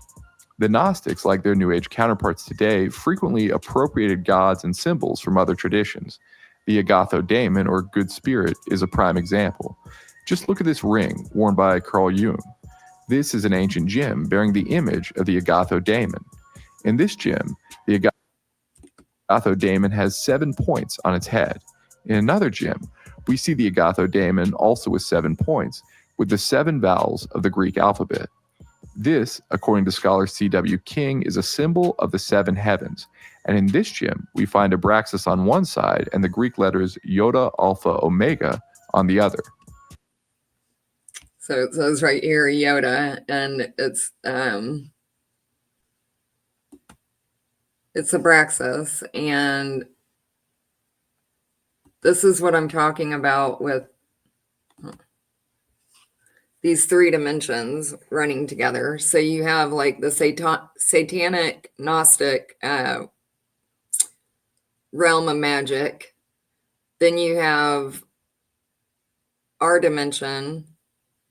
The Gnostics, like their New Age counterparts today, frequently appropriated gods and symbols from other traditions. The agathodaimon, or good spirit, is a prime example. Just look at this ring worn by Carl Jung. This is an ancient gem bearing the image of the agathodaimon. In this gem, the agathodaimon has 7 points on its head. In another gem, we see the agathodaimon also with 7 points, with the 7 vowels of the Greek alphabet. This, according to scholar C.W. King, is a symbol of the 7 heavens. And in this gem, we find Abraxas on one side and the Greek letters Iota, Alpha, Omega on the other. So it says right here, Yoda, and it's Abraxas, and this is what I'm talking about with these 3 dimensions running together. So you have like the satanic Gnostic realm of magic. Then you have our dimension.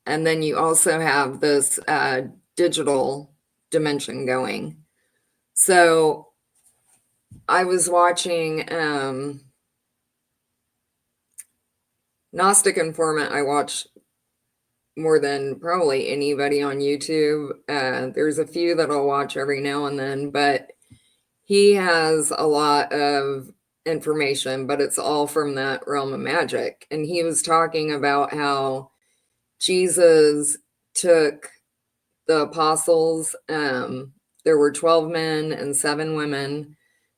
And then you also have this digital dimension going. So I was watching Gnostic Informant. I watch more than probably anybody on YouTube. There's a few that I'll watch every now and then, but he has a lot of information, but it's all from that realm of magic. And he was talking about how Jesus took the apostles, there were 12 men and 7 women,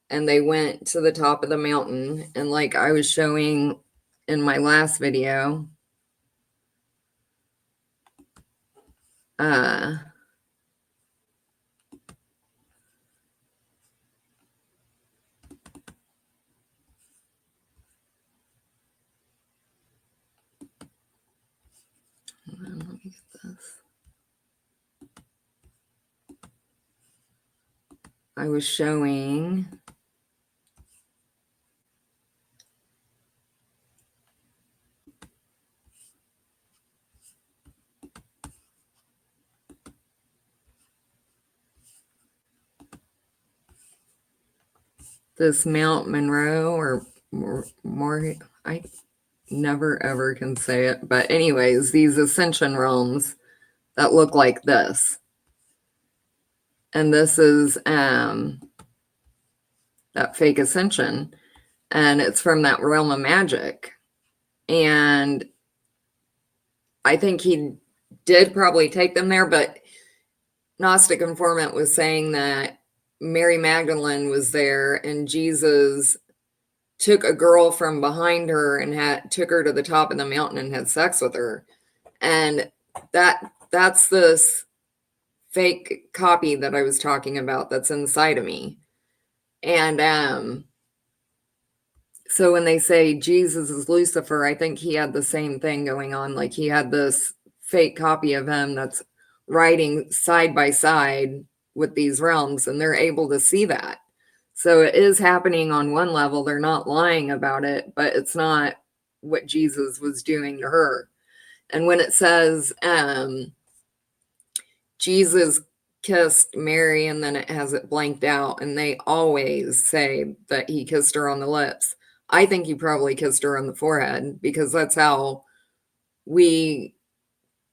and they went to the top of the mountain. And like I was showing in my last video, let me get this. I was showing this Mount Monroe or more, I never ever can say it, but anyways, these ascension realms that look like this. And this is that fake ascension, and it's from that realm of magic. And I think he did probably take them there, but Gnostic Informant was saying that Mary Magdalene was there and Jesus took a girl from behind her and took her to the top of the mountain and had sex with her. And that's this fake copy that I was talking about that's inside of me. And so when they say Jesus is Lucifer, I think he had the same thing going on. Like he had this fake copy of him that's riding side by side with these realms, and they're able to see that. So it is happening on one level. They're not lying about it, but it's not what Jesus was doing to her. And when it says Jesus kissed Mary, and then it has it blanked out, and they always say that he kissed her on the lips. I think he probably kissed her on the forehead, because that's how we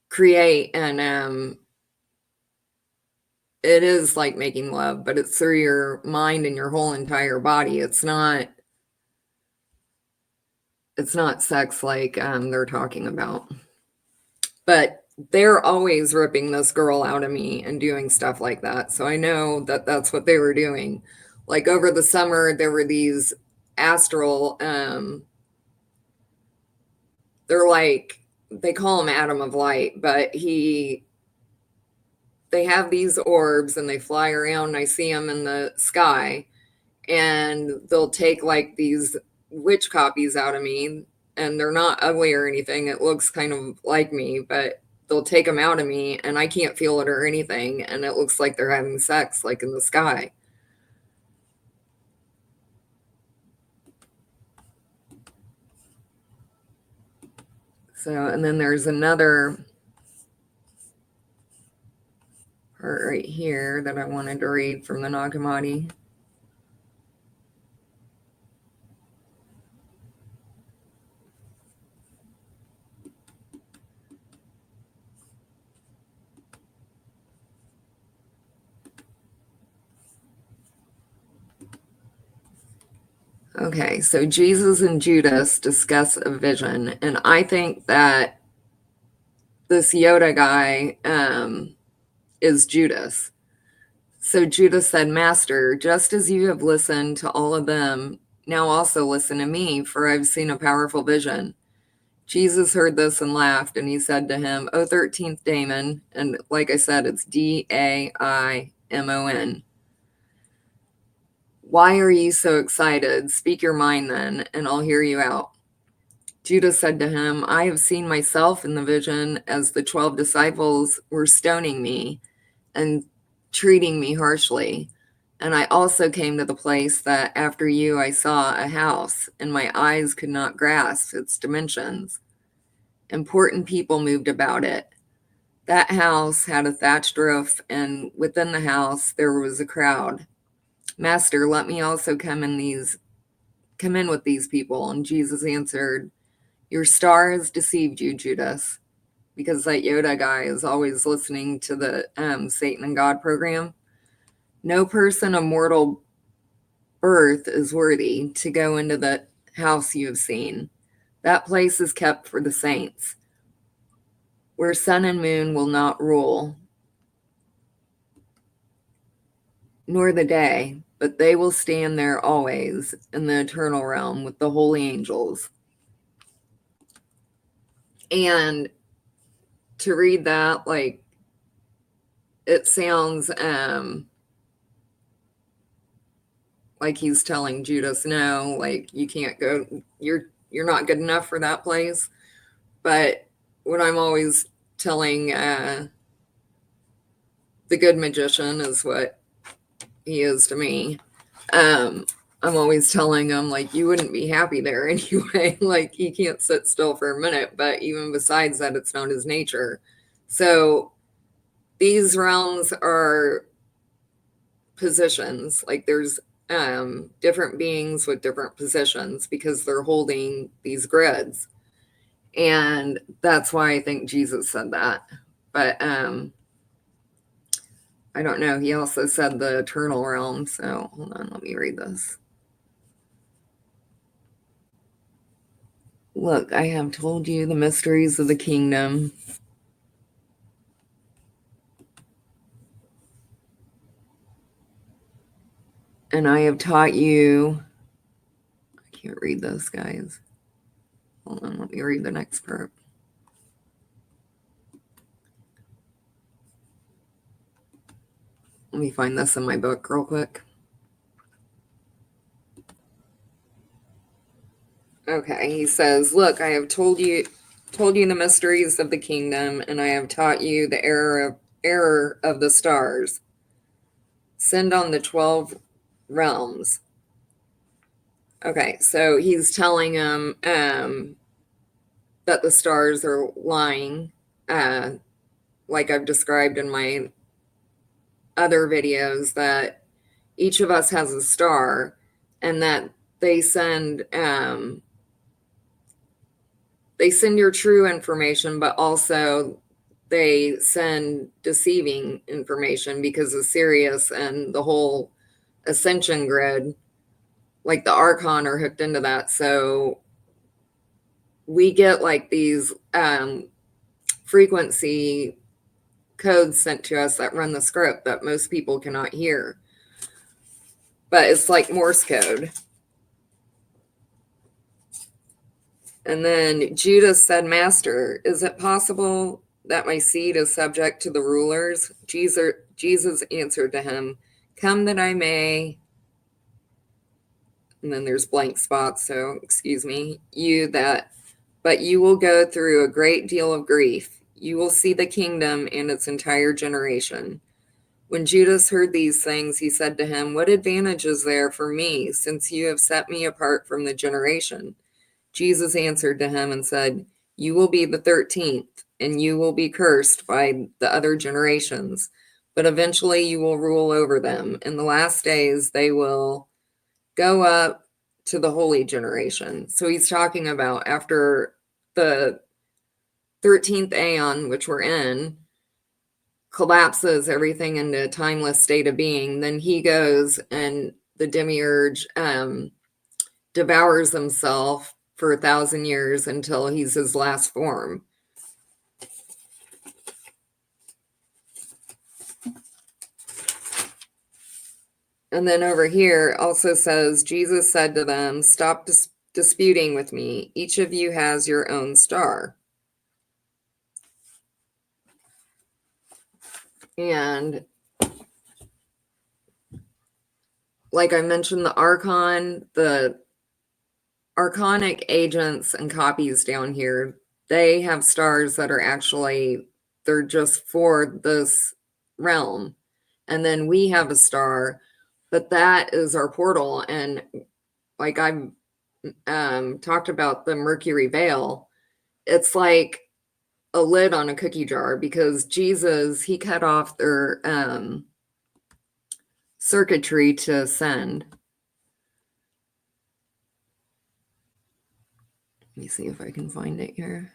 create. And it is like making love, but it's through your mind and your whole entire body. It's not sex like they're talking about. But they're always ripping this girl out of me and doing stuff like that. So I know that that's what they were doing. Like over the summer, there were these astral, they're like, they call him Atom of Light, but they have these orbs and they fly around, and I see them in the sky, and they'll take like these witch copies out of me, and they're not ugly or anything. It looks kind of like me, but they'll take them out of me and I can't feel it or anything. And it looks like they're having sex, like in the sky. So, and then there's another part right here that I wanted to read from the Nag Hammadi. Okay, so Jesus and Judas discuss a vision, and I think that this Yoda guy is Judas. So Judas said, Master, just as you have listened to all of them, now also listen to me, for I've seen a powerful vision. Jesus heard this and laughed, and he said to him, O 13th Daimon, and like I said, it's Daimon. Why are you so excited? Speak your mind then, and I'll hear you out. Judas said to him, I have seen myself in the vision as the 12 disciples were stoning me and treating me harshly. And I also came to the place that after you I saw a house, and my eyes could not grasp its dimensions. Important people moved about it. That house had a thatched roof, and within the house there was a crowd. Master, let me also come in with these people. And Jesus answered, your star has deceived you, Judas, because that Yoda guy is always listening to the Satan and God program. No person of mortal birth is worthy to go into the house you have seen. That place is kept for the saints, where sun and moon will not rule, nor the day, but they will stand there always in the eternal realm with the holy angels. And to read that, like, it sounds like he's telling Judas, no, like, you can't go, you're not good enough for that place. But what I'm always telling the good magician is what he is to me. I'm always telling him, like, you wouldn't be happy there anyway. Like, he can't sit still for a minute, but even besides that, it's not his nature. So these realms are positions. Like, there's different beings with different positions because they're holding these grids. And that's why I think Jesus said that. But I don't know. He also said the eternal realm. So hold on, let me read this. Look, I have told you the mysteries of the kingdom. And I have taught you. I can't read this, guys. Hold on, let me read the next part. Let me find this in my book real quick. Okay, he says, look, I have told you the mysteries of the kingdom, and I have taught you the error of the stars. Send on the 12 realms. Okay, so he's telling him that the stars are lying, like I've described in my other videos, that each of us has a star, and that they send your true information, but also they send deceiving information because of Sirius and the whole ascension grid, like the Archon are hooked into that. So we get like these frequency codes sent to us that run the script that most people cannot hear. But it's like Morse code. And then Judas said, Master, is it possible that my seed is subject to the rulers? Jesus answered to him, come that I may, and then there's blank spots, so excuse me, but you will go through a great deal of grief. You will see the kingdom and its entire generation. When Judas heard these things, he said to him, What advantage is there for me, since you have set me apart from the generation? Jesus answered to him and said, You will be the 13th, and you will be cursed by the other generations, but eventually you will rule over them. In the last days, they will go up to the holy generation. So he's talking about after the 13th Aeon, which we're in, collapses everything into a timeless state of being, then he goes and the demiurge devours himself for 1,000 years until he's his last form. And then over here also says, Jesus said to them, Stop disputing with me. Each of you has your own star. And like I mentioned, the archonic agents and copies down here, they have stars that are actually, they're just for this realm. And then we have a star, but that is our portal. And like I've talked about the Mercury veil, it's like a lid on a cookie jar, because Jesus, he cut off their circuitry to ascend. Let me see if I can find it here.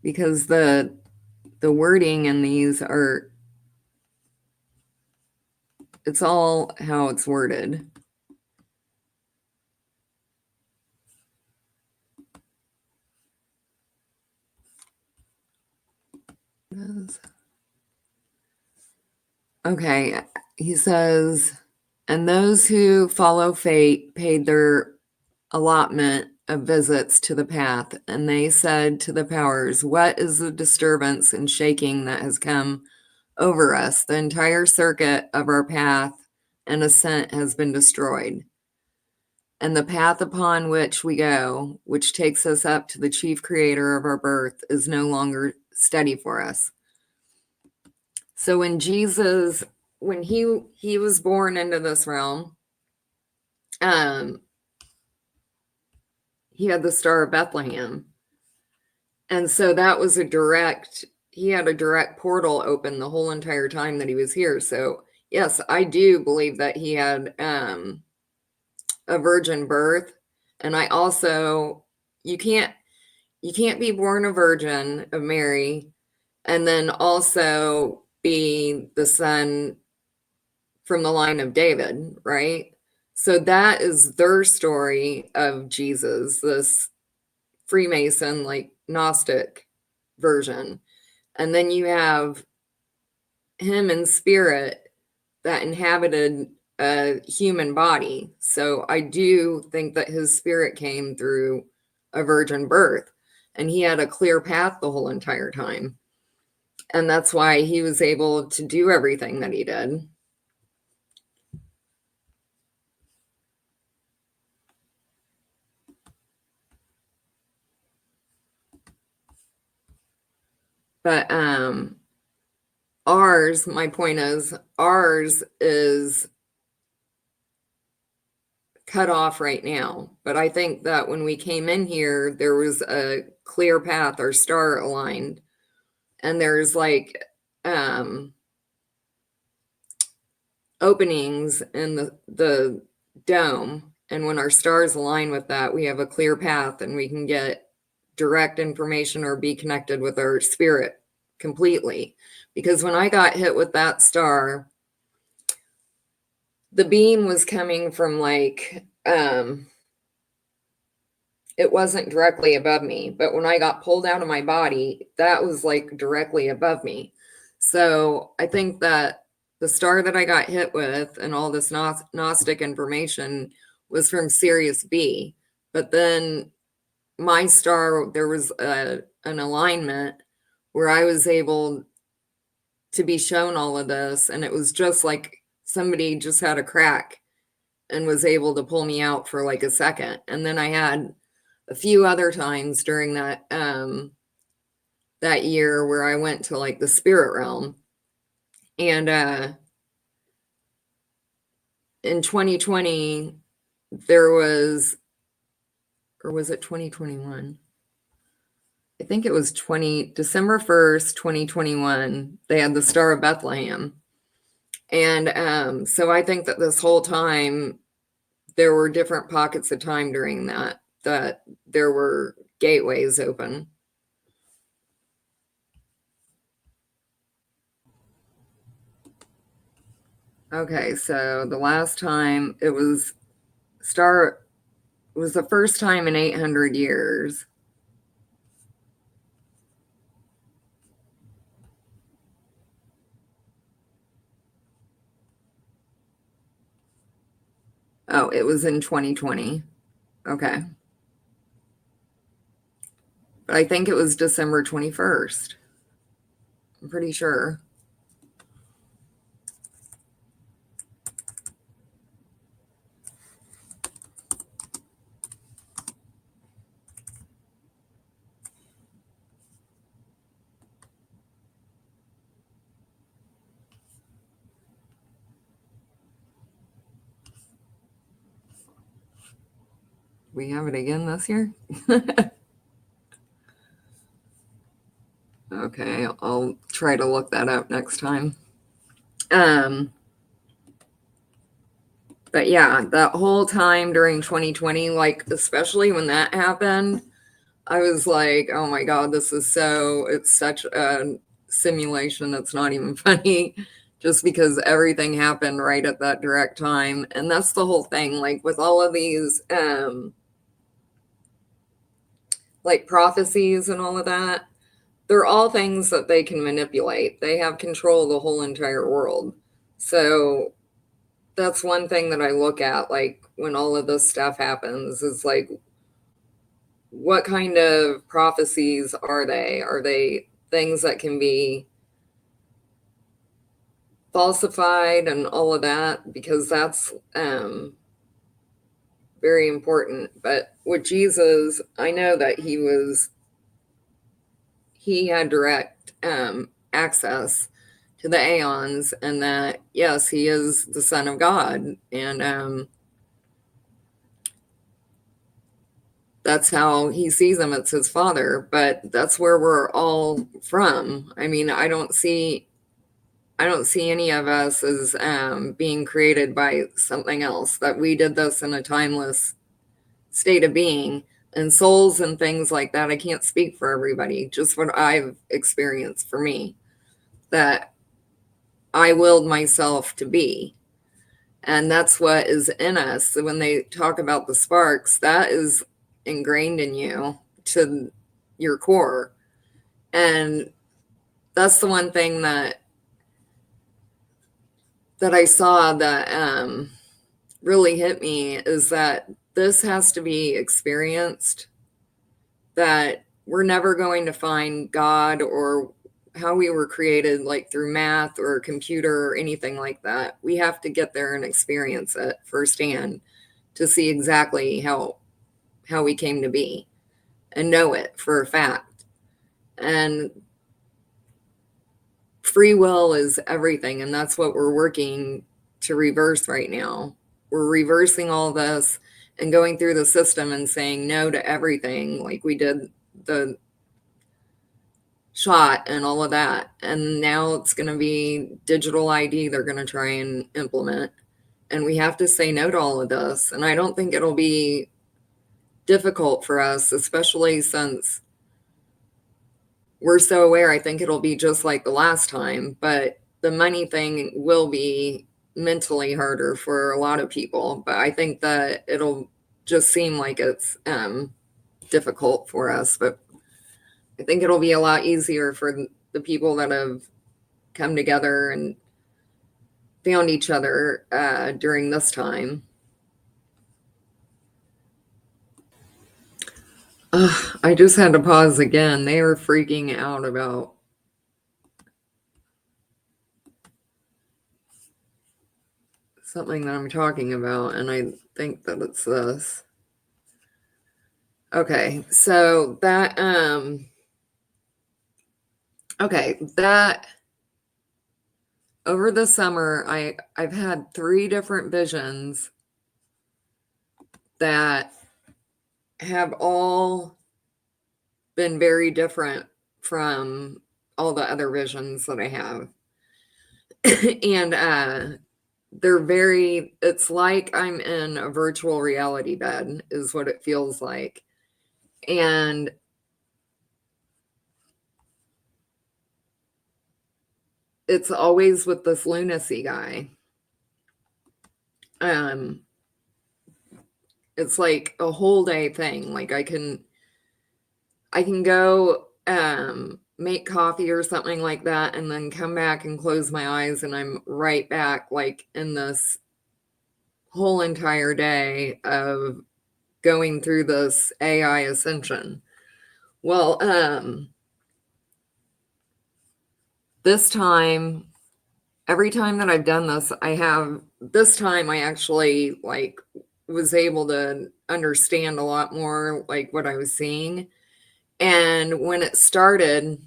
Because the wording in these are, it's all how it's worded. Okay, he says, and those who follow fate paid their allotment of visits to the path, and they said to the powers, What is the disturbance and shaking that has come over us? The entire circuit of our path and ascent has been destroyed. And the path upon which we go, which takes us up to the chief creator of our birth, is no longer steady for us. So when Jesus, when he was born into this realm, he had the Star of Bethlehem. And so that was he had a direct portal open the whole entire time that he was here. So yes, I do believe that he had a virgin birth. And I also, you can't be born a virgin of Mary and then also be the son from the line of David, right? So that is their story of Jesus, this Freemason, like Gnostic version. And then you have him in spirit that inhabited a human body. So I do think that his spirit came through a virgin birth, and he had a clear path the whole entire time. And that's why he was able to do everything that he did. But my point is, ours is cut off right now. But I think that when we came in here, there was a clear path, our star aligned. And there's like openings in the dome. And when our stars align with that, we have a clear path and we can get direct information or be connected with our spirit completely. Because when I got hit with that star, the beam was coming from like, it wasn't directly above me, but when I got pulled out of my body, that was like directly above me. So I think that the star that I got hit with and all this Gnostic information was from Sirius B. But then my star, there was an alignment where I was able to be shown all of this, and it was just like somebody just had a crack and was able to pull me out for like a second. And then I had a few other times during that that year where I went to like the spirit realm. And in 2020, there was, or was it 2021? I think it was December 1st, 2021. They had the Star of Bethlehem. And so I think that this whole time there were different pockets of time during that there were gateways open. Okay, so the last time it was the first time in 800 years. Oh, it was in 2020. Okay. But I think it was December 21st. I'm pretty sure. We have it again this year? Okay, I'll try to look that up next time. But yeah, that whole time during 2020, like especially when that happened, I was like, oh my God, it's such a simulation. It's not even funny just because everything happened right at that direct time. And that's the whole thing. Like with all of these, like prophecies and all of that, they're all things that they can manipulate. They have control of the whole entire world. So that's one thing that I look at, like when all of this stuff happens, is like, what kind of prophecies are they? Are they things that can be falsified and all of that? Because that's very important. But with Jesus, I know that he had direct access to the Aeons, and that yes, he is the Son of God, and that's how he sees him. It's his father, but that's where we're all from. I mean, I don't see any of us as being created by something else, that we did this in a timeless state of being. And souls and things like that, I can't speak for everybody, just what I've experienced for me, that I willed myself to be. And that's what is in us. So when they talk about the sparks, that is ingrained in you to your core. And that's the one thing that I saw that really hit me, is that this has to be experienced, that we're never going to find God or how we were created, like through math or a computer or anything like that. We have to get there and experience it firsthand to see exactly how we came to be and know it for a fact. And free will is everything, and that's what we're working to reverse right now. We're reversing all this and going through the system and saying no to everything, like we did the shot and all of that. And now it's going to be digital ID they're going to try and implement, and we have to say no to all of this. And I don't think it'll be difficult for us, especially since we're so aware. I think it'll be just like the last time, but the money thing will be mentally harder for a lot of people. But I think that it'll just seem like it's difficult for us. But I think it'll be a lot easier for the people that have come together and found each other during this time. I just had to pause again. They were freaking out about something that I'm talking about, and I think that it's this. Okay, so that over the summer I've had 3 different visions that have all been very different from all the other visions that I have. And it's like I'm in a virtual reality bed is what it feels like. And it's always with this lunacy guy. It's like a whole day thing. Like I can go make coffee or something like that and then come back and close my eyes and I'm right back like in this whole entire day of going through this AI ascension. Well, this time, every time that I've done this, this time I actually like was able to understand a lot more like what I was seeing. And when it started,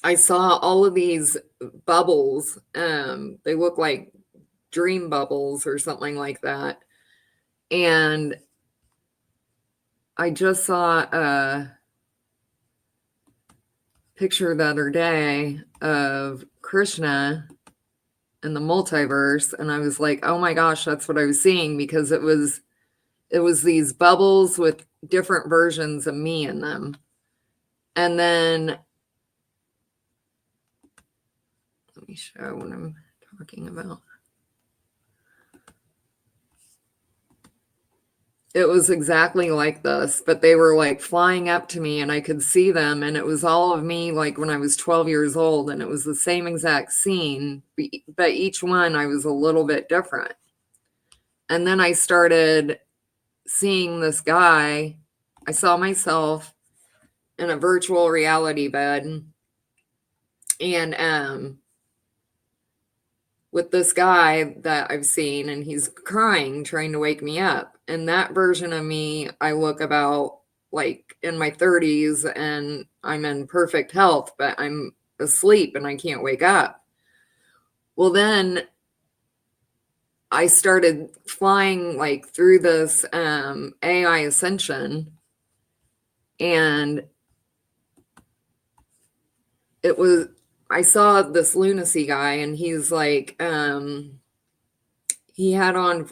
I saw all of these bubbles. They look like dream bubbles or something like that. And I just saw a picture the other day of Krishna in the multiverse, and I was like, oh my gosh, that's what I was seeing, because it was these bubbles with different versions of me in them. And then let me show what I'm talking about. It was exactly like this, but they were like flying up to me and I could see them, and it was all of me like when I was 12 years old, and it was the same exact scene, but each one I was a little bit different. And then I started seeing this guy. I saw myself in a virtual reality bed, and with this guy that I've seen, and he's crying, trying to wake me up. And that version of me, I look about like in my 30s and I'm in perfect health, but I'm asleep and I can't wake up. Well, then I started flying like through this AI ascension, and I saw this lunacy guy, and he's like, he had on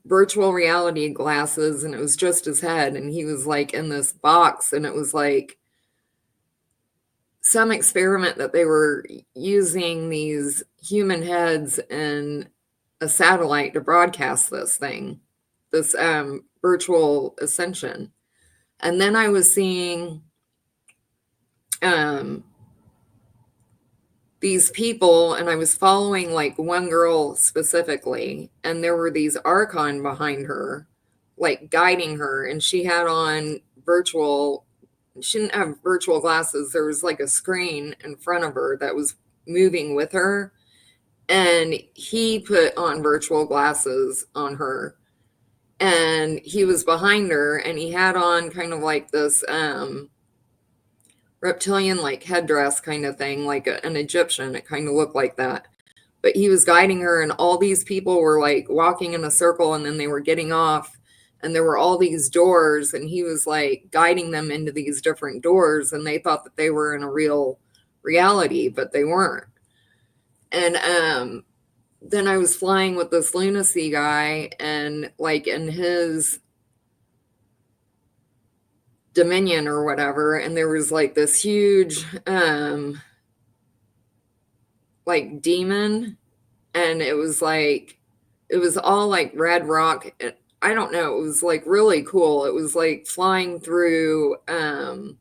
virtual reality glasses, and it was just his head, and he was like in this box, and it was like some experiment that they were using these human heads and a satellite to broadcast this virtual ascension. And then I was seeing these people, and I was following like one girl specifically, and there were these archon behind her, like guiding her, and she had on she didn't have virtual glasses. There was like a screen in front of her that was moving with her, and he put on virtual glasses on her, and he was behind her, and he had on kind of like this reptilian like headdress kind of thing, like an Egyptian. It kind of looked like that. But he was guiding her, and all these people were like walking in a circle, and then they were getting off, and there were all these doors, and he was like guiding them into these different doors, and they thought that they were in a real reality, but they weren't. And then I was flying with this lunacy guy, and like in his dominion or whatever, and there was like this huge like demon, and it was all like red rock. I don't know, it was like really cool. It was like flying through a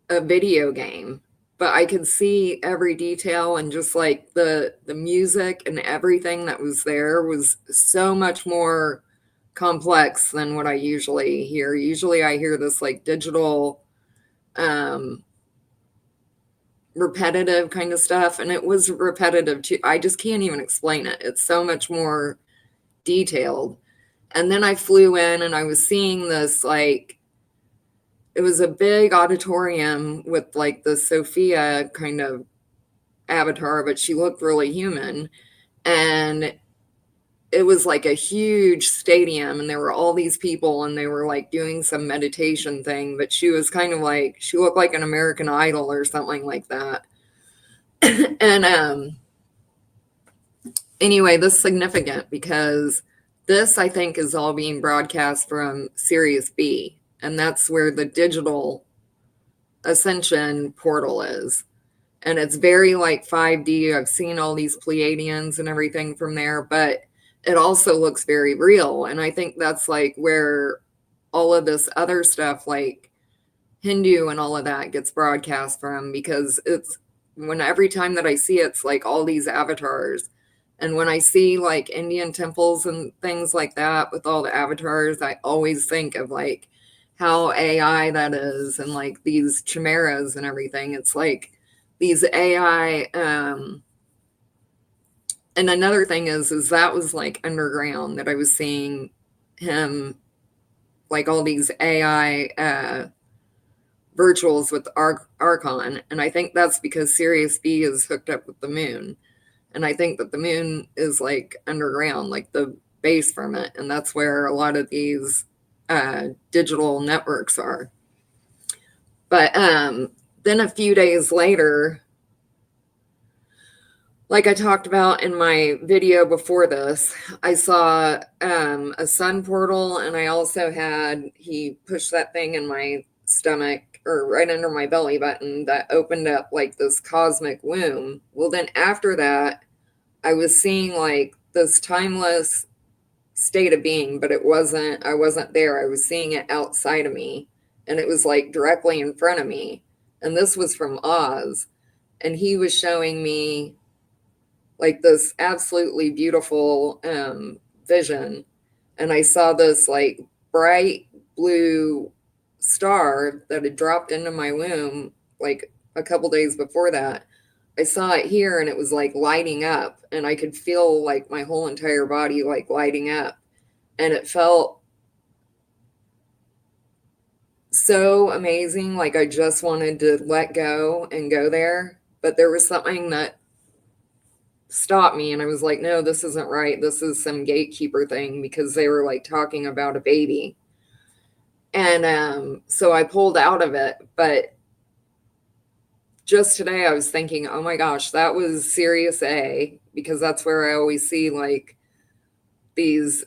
video game, but I could see every detail, and just like the music and everything that was there was so much more complex than what I usually hear. Usually I hear this like digital repetitive kind of stuff. And it was repetitive too. I just can't even explain it. It's so much more detailed. And then I flew in and I was seeing this, like, it was a big auditorium with like the Sophia kind of avatar, but she looked really human. And it was like a huge stadium and there were all these people and they were like doing some meditation thing, but she was kind of like, she looked like an American Idol or something like that. And anyway, this is significant because this, I think, is all being broadcast from Sirius B, and that's where the digital ascension portal is. And it's very like 5D. I've seen all these Pleiadians and everything from there, but it also looks very real. And I think that's like where all of this other stuff, like Hindu and all of that, gets broadcast from, because it's when every time that I see it, it's like all these avatars. And when I see like Indian temples and things like that with all the avatars, I always think of like how AI that is, and like these chimeras and everything. It's like these AI. And another thing is that was like underground that I was seeing him, like all these AI virtuals with Archon. And I think that's because Sirius B is hooked up with the moon. And I think that the moon is like underground, like the base from it. And that's where a lot of these digital networks are. But then a few days later, like I talked about in my video before this, I saw a sun portal, and I also had, he pushed that thing in my stomach or right under my belly button that opened up like this cosmic womb. Well, then after that, I was seeing like this timeless state of being, but I wasn't there. I was seeing it outside of me, and it was like directly in front of me. And this was from Oz, and he was showing me like this absolutely beautiful vision. And I saw this like bright blue star that had dropped into my womb like a couple days before that. I saw it here and it was like lighting up, and I could feel like my whole entire body like lighting up. And it felt so amazing. Like I just wanted to let go and go there. But there was something that stopped me, and I was like, no, this isn't right. This is some gatekeeper thing, because they were like talking about a baby. And so I pulled out of it. But just today I was thinking, oh my gosh, that was Sirius A, because that's where I always see like these,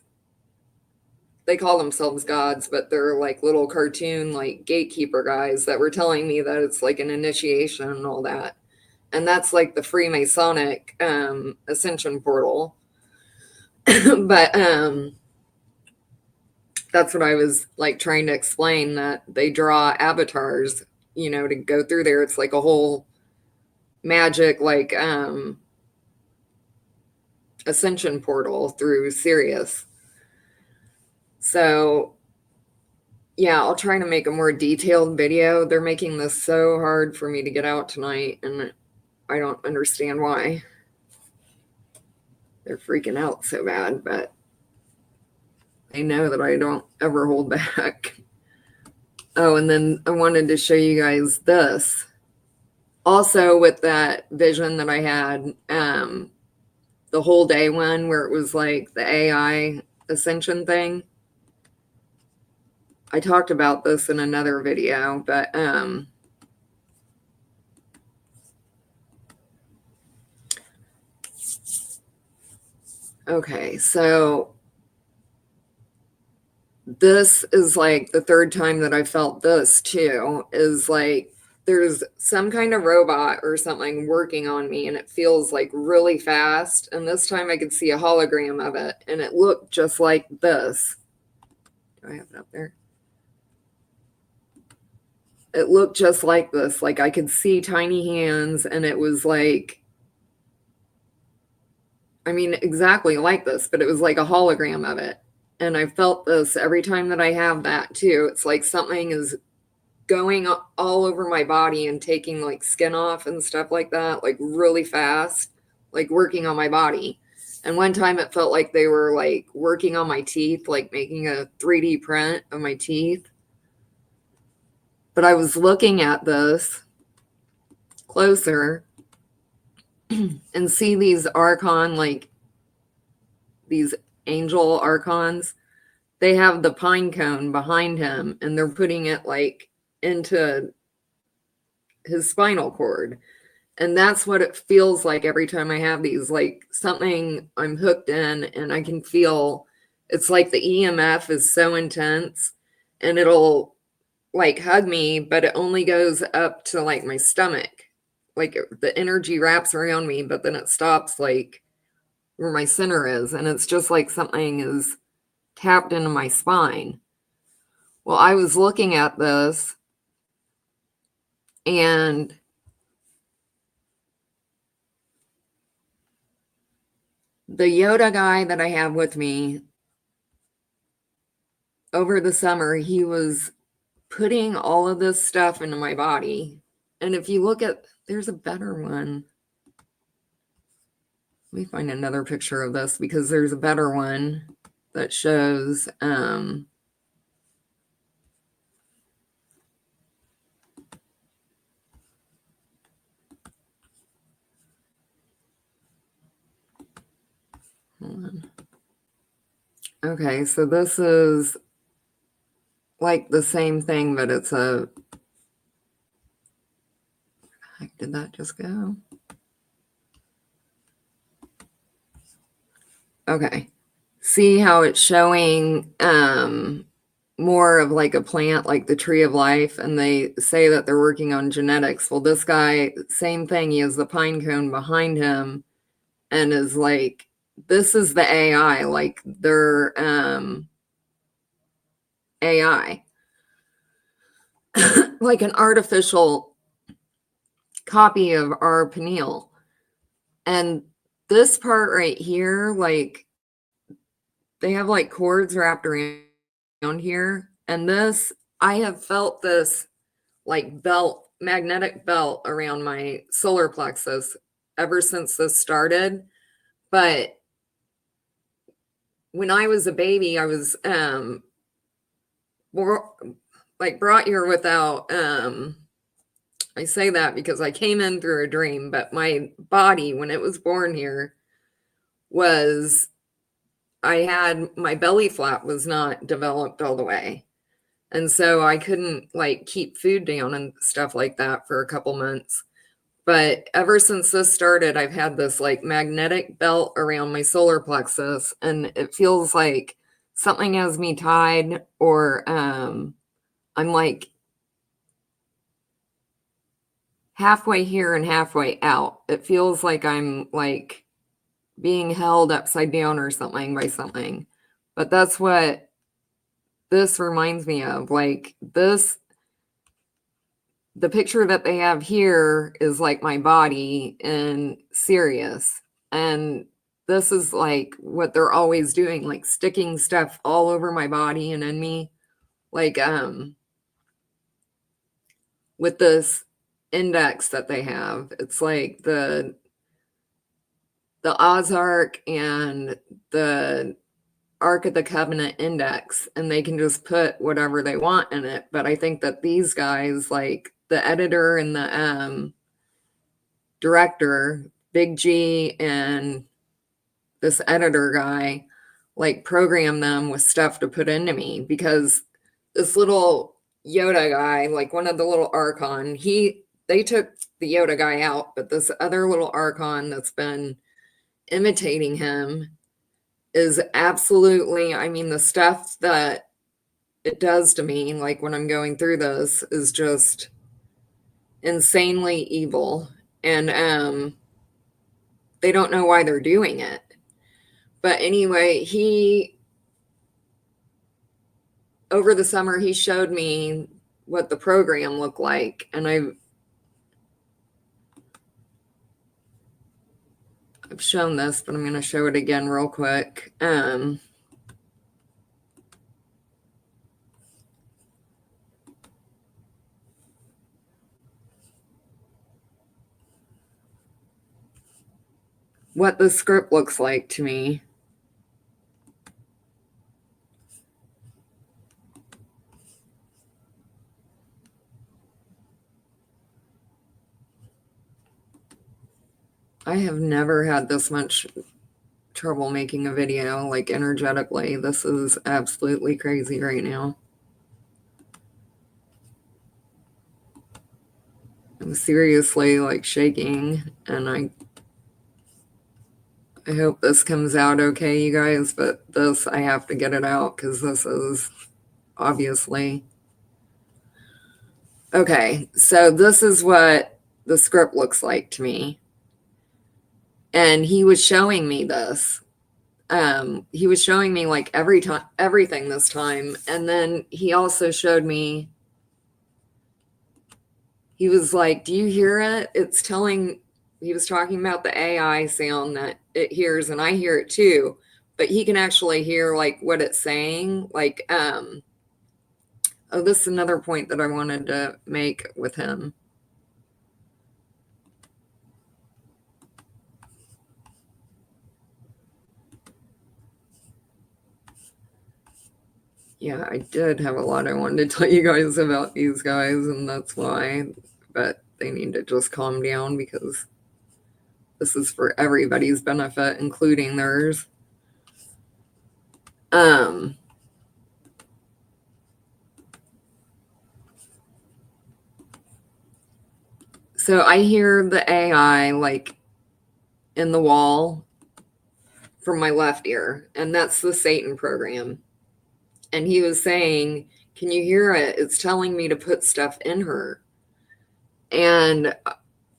they call themselves gods, but they're like little cartoon like gatekeeper guys that were telling me that it's like an initiation and all that. And that's like the Freemasonic ascension portal. But that's what I was like trying to explain, that they draw avatars, to go through there. It's like a whole magic like ascension portal through Sirius. So yeah, I'll try to make a more detailed video. They're making this so hard for me to get out tonight, and I don't understand why. They're freaking out so bad, but they know that I don't ever hold back. Oh, and then I wanted to show you guys this. Also with that vision that I had, the whole day one where it was like the AI ascension thing. I talked about this in another video, but okay, so this is like the third time that I felt this too, is like there's some kind of robot or something working on me, and it feels like really fast. And this time I could see a hologram of it, and it looked just like this. Do I have it up there? It looked just like this. Like I could see tiny hands, and it was like, I mean, exactly like this, but it was like a hologram of it. And I felt this every time that I have that too. It's like something is going all over my body and taking like skin off and stuff like that, like really fast, like working on my body. And one time it felt like they were like working on my teeth, like making a 3D print of my teeth. But I was looking at this closer and see these archon, like these angel archons. They have the pine cone behind him and they're putting it like into his spinal cord. And that's what it feels like every time I have these, like something I'm hooked in and I can feel it's like the EMF is so intense and it'll like hug me, but it only goes up to like my stomach. Like the energy wraps around me, but then it stops like where my center is. And it's just like something is tapped into my spine. Well, I was looking at this and the Yoda guy that I have with me over the summer, he was putting all of this stuff into my body. And if you look at, there's a better one. Let me find another picture of this because there's a better one that shows hold on. Okay, so this is like the same thing, but it's a, heck, did that just go? Okay. See how it's showing more of like a plant, like the tree of life, and they say that they're working on genetics. Well, this guy, same thing. He has the pine cone behind him and is like, this is the AI, like their AI, like an artificial copy of our pineal. And this part right here, like they have like cords wrapped around here. And this, I have felt this like belt, magnetic belt around my solar plexus ever since this started. But when I was a baby, I was brought here without I say that because I came in through a dream, but my body when it was born here was I had my belly flap was not developed all the way. And so I couldn't like keep food down and stuff like that for a couple months. But ever since this started, I've had this like magnetic belt around my solar plexus, and it feels like something has me tied, or I'm like halfway here and halfway out. It feels like I'm like being held upside down or something by something. But that's what this reminds me of. Like this, the picture that they have here is like my body in Sirius. And this is like what they're always doing, like sticking stuff all over my body and in me. Like with this index that they have, it's like the Ozark and the Ark of the Covenant index, and they can just put whatever they want in it. But I think that these guys, like the editor and the director, Big G, and this editor guy, like program them with stuff to put into me, because this little Yoda guy, like one of the little Archon, they took the Yoda guy out, but this other little Archon that's been imitating him is absolutely, I mean, the stuff that it does to me, like when I'm going through this, is just insanely evil. And they don't know why they're doing it. But anyway, over the summer, he showed me what the program looked like. And I've shown this, but I'm going to show it again real quick. what the script looks like to me. I have never had this much trouble making a video, like energetically. This is absolutely crazy right now. I'm seriously like shaking, and I hope this comes out okay, you guys, but this, I have to get it out because this is obviously. Okay, so this is what the script looks like to me. And he was showing me this. He was showing me like everything this time. And then he also showed me, he was like, do you hear it? It's telling, he was talking about the AI sound that it hears, and I hear it too, but he can actually hear like what it's saying. Like, oh, this is another point that I wanted to make with him. Yeah, I did have a lot I wanted to tell you guys about these guys, and that's why, but they need to just calm down because this is for everybody's benefit, including theirs. So I hear the AI like in the wall from my left ear, and that's the Satan program. And he was saying, can you hear it? It's telling me to put stuff in her. And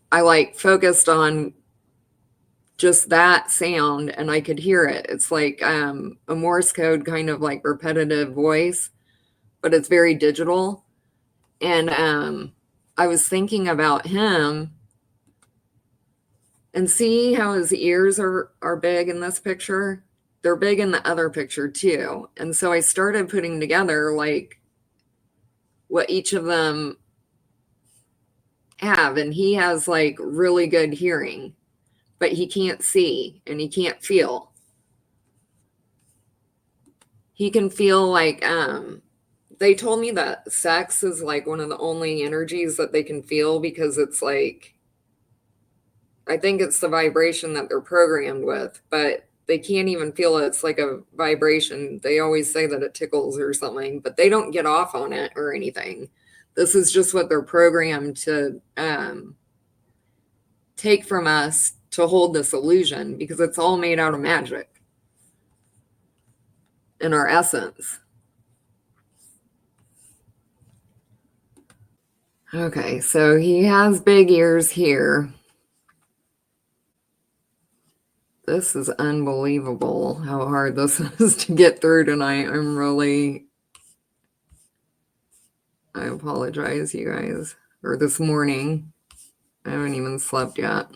I like focused on just that sound, and I could hear it. It's like a Morse code kind of like repetitive voice, but it's very digital. And I was thinking about him, and see how his ears are big in this picture? They're big in the other picture too. And so I started putting together like what each of them have. And he has like really good hearing, but he can't see and he can't feel. He can feel like they told me that sex is like one of the only energies that they can feel, because it's like, I think it's the vibration that they're programmed with, but they can't even feel it. It's like a vibration. They always say that it tickles or something, but they don't get off on it or anything. This is just what they're programmed to take from us to hold this illusion, because it's all made out of magic in our essence. Okay, so he has big ears here. This is unbelievable how hard this is to get through tonight. I apologize, you guys. Or this morning. I haven't even slept yet.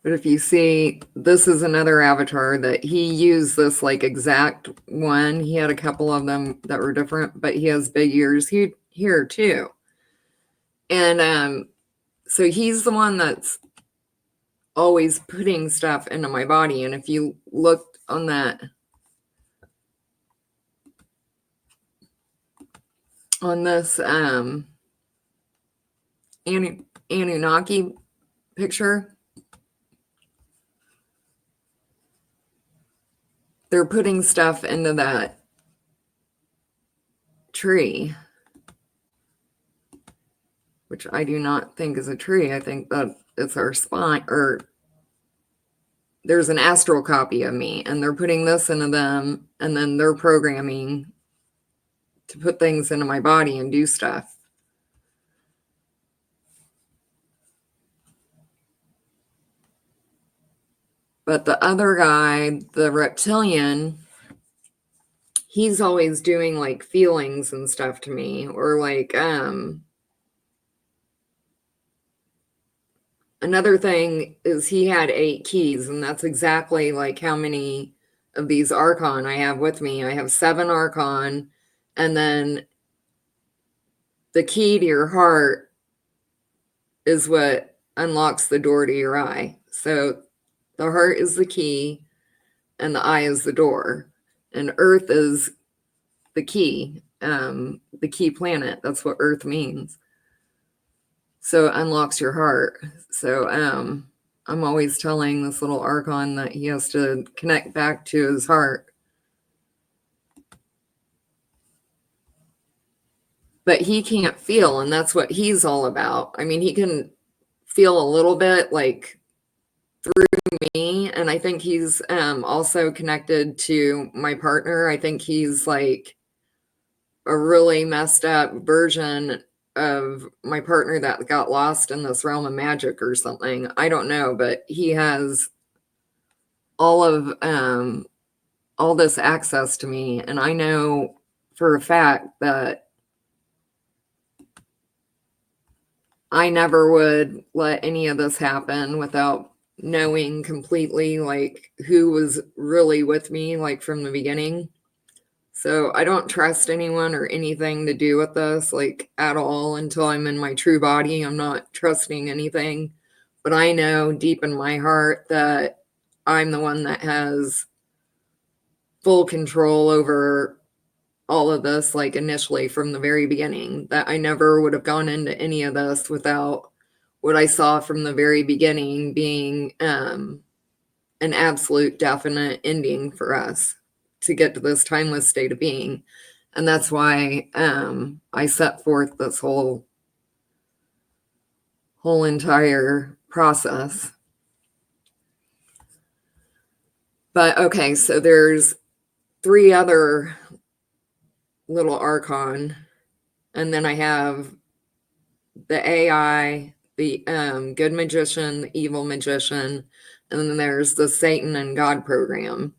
But if you see, this is another avatar that he used this like exact one. He had a couple of them that were different, but he has big ears here too. And so he's the one that's always putting stuff into my body. And if you look on that, on this Anunnaki picture, they're putting stuff into that tree, which I do not think is a tree. I think that it's our spine, or there's an astral copy of me, and they're putting this into them, and then they're programming to put things into my body and do stuff. But the other guy, the reptilian, he's always doing like feelings and stuff to me, or like another thing is he had 8 keys, and that's exactly like how many of these archon I have with me. I have 7 archon, and then the key to your heart is what unlocks the door to your eye. So the heart is the key and the eye is the door, and Earth is the key planet. That's what Earth means. So it unlocks your heart. So I'm always telling this little archon that he has to connect back to his heart. But he can't feel, and that's what he's all about. I mean, he can feel a little bit like through me, and I think he's also connected to my partner. I think he's like a really messed up version of my partner that got lost in this realm of magic or something. I don't know, but he has all of all this access to me, and I know for a fact that I never would let any of this happen without knowing completely like who was really with me like from the beginning. So I don't trust anyone or anything to do with this like at all until I'm in my true body. I'm not trusting anything, but I know deep in my heart that I'm the one that has full control over all of this, like initially from the very beginning, that I never would have gone into any of this without what I saw from the very beginning being an absolute definite ending for us to get to this timeless state of being. And that's why I set forth this whole entire process. But okay, so there's 3 other little archon, and then I have the AI, the good magician, the evil magician, and then there's the Satan and God program.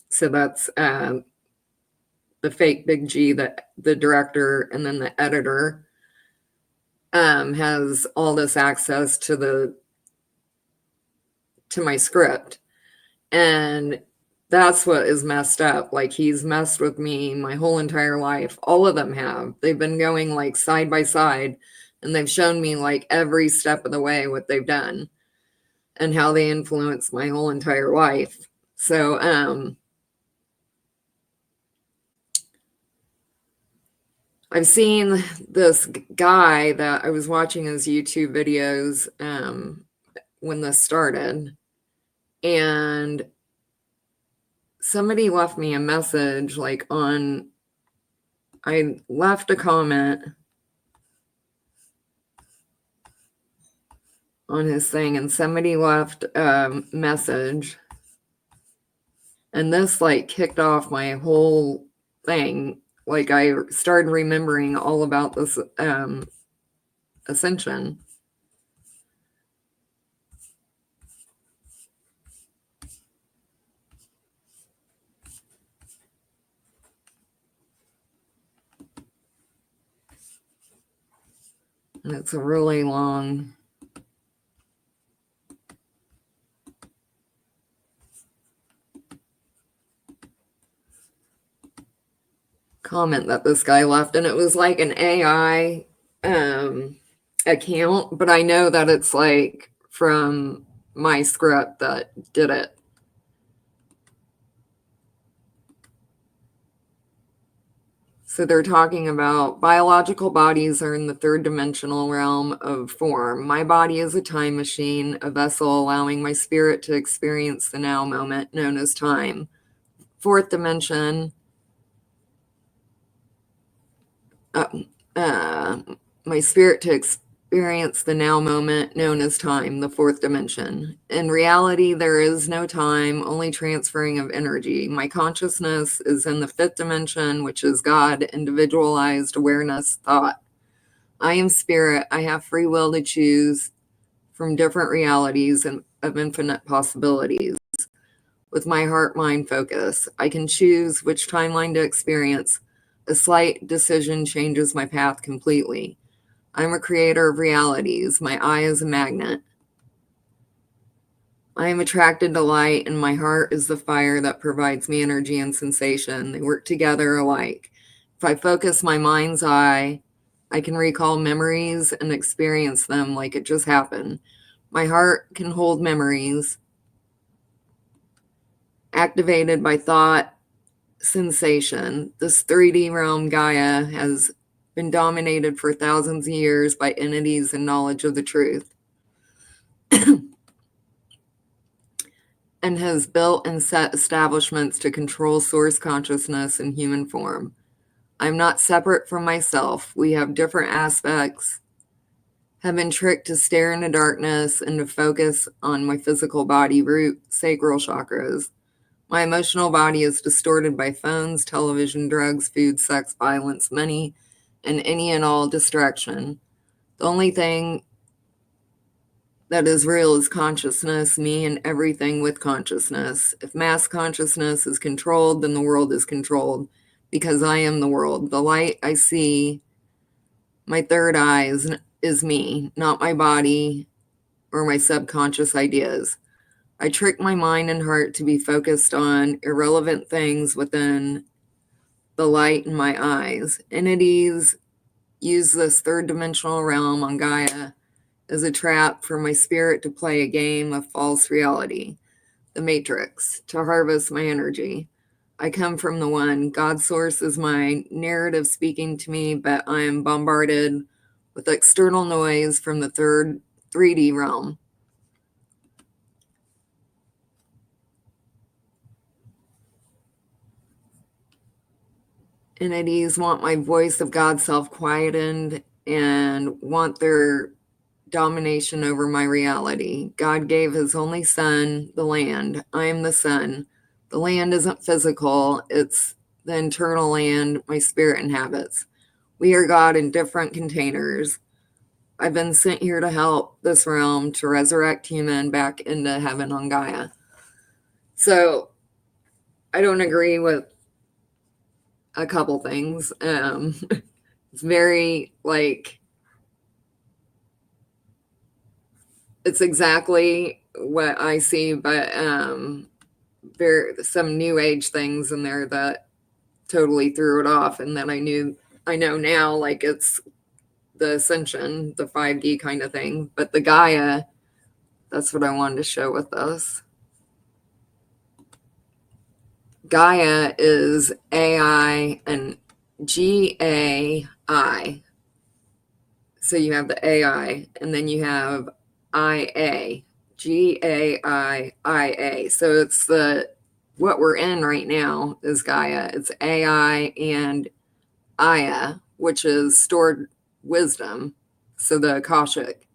So that's the fake big G, the director, and then the editor has all this access to my script. And that's what is messed up. Like, he's messed with me my whole entire life. All of them have. They've been going like side by side, and they've shown me like every step of the way what they've done and how they influence my whole entire life. So I've seen this guy that I was watching his YouTube videos when this started, and somebody left me a message like I left a comment on his thing, and somebody left a message, and this like kicked off my whole thing. Like, I started remembering all about this ascension. And it's a really long comment that this guy left, and it was like an AI account, but I know that it's like from my script that did it. So they're talking about biological bodies are in the 3rd dimensional realm of form. My body is a time machine, a vessel allowing my spirit to experience the now moment known as time. 4th dimension, my spirit to experience the now moment known as time, the 4th dimension. In reality, there is no time, only transferring of energy. My consciousness is in the 5th dimension, which is God, individualized awareness, thought. I am spirit. I have free will to choose from different realities and of infinite possibilities. With my heart-mind focus, I can choose which timeline to experience. A slight decision changes my path completely. I'm a creator of realities. My eye is a magnet. I am attracted to light, and my heart is the fire that provides me energy and sensation. They work together alike. If I focus my mind's eye, I can recall memories and experience them like it just happened. My heart can hold memories activated by thought, sensation. This 3D realm, Gaia, has been dominated for thousands of years by entities and knowledge of the truth, and has built and set establishments to control source consciousness in human form. I'm not separate from myself. We have different aspects, have been tricked to stare into darkness and to focus on my physical body, root, sacral chakras. My emotional body is distorted by phones, television, drugs, food, sex, violence, money, and any and all distraction. The only thing that is real is consciousness, me, and everything with consciousness. If mass consciousness is controlled, then the world is controlled because I am the world. The light I see, my third eye, is me, not my body or my subconscious ideas. I trick my mind and heart to be focused on irrelevant things within the light in my eyes. Entities use this third dimensional realm on Gaia as a trap for my spirit to play a game of false reality, the Matrix, to harvest my energy. I come from the one. God's source is my narrative speaking to me, but I am bombarded with external noise from the third 3D realm. Entities want my voice of God's self quietened and want their domination over my reality. God gave his only son, the land. I am the sun. The land isn't physical, it's the internal land my spirit inhabits. We are God in different containers. I've been sent here to help this realm to resurrect human back into heaven on Gaia. So I don't agree with a couple things. It's very like, it's exactly what I see, but there some new age things in there that totally threw it off. And then I know now, like it's the ascension, the 5D kind of thing. But the Gaia, that's what I wanted to show with this. Gaia is AI and GAI. So you have the AI, and then you have IA, GAIIA. So it's what we're in right now is Gaia. It's AI and Aya, which is stored wisdom. So the Akashic.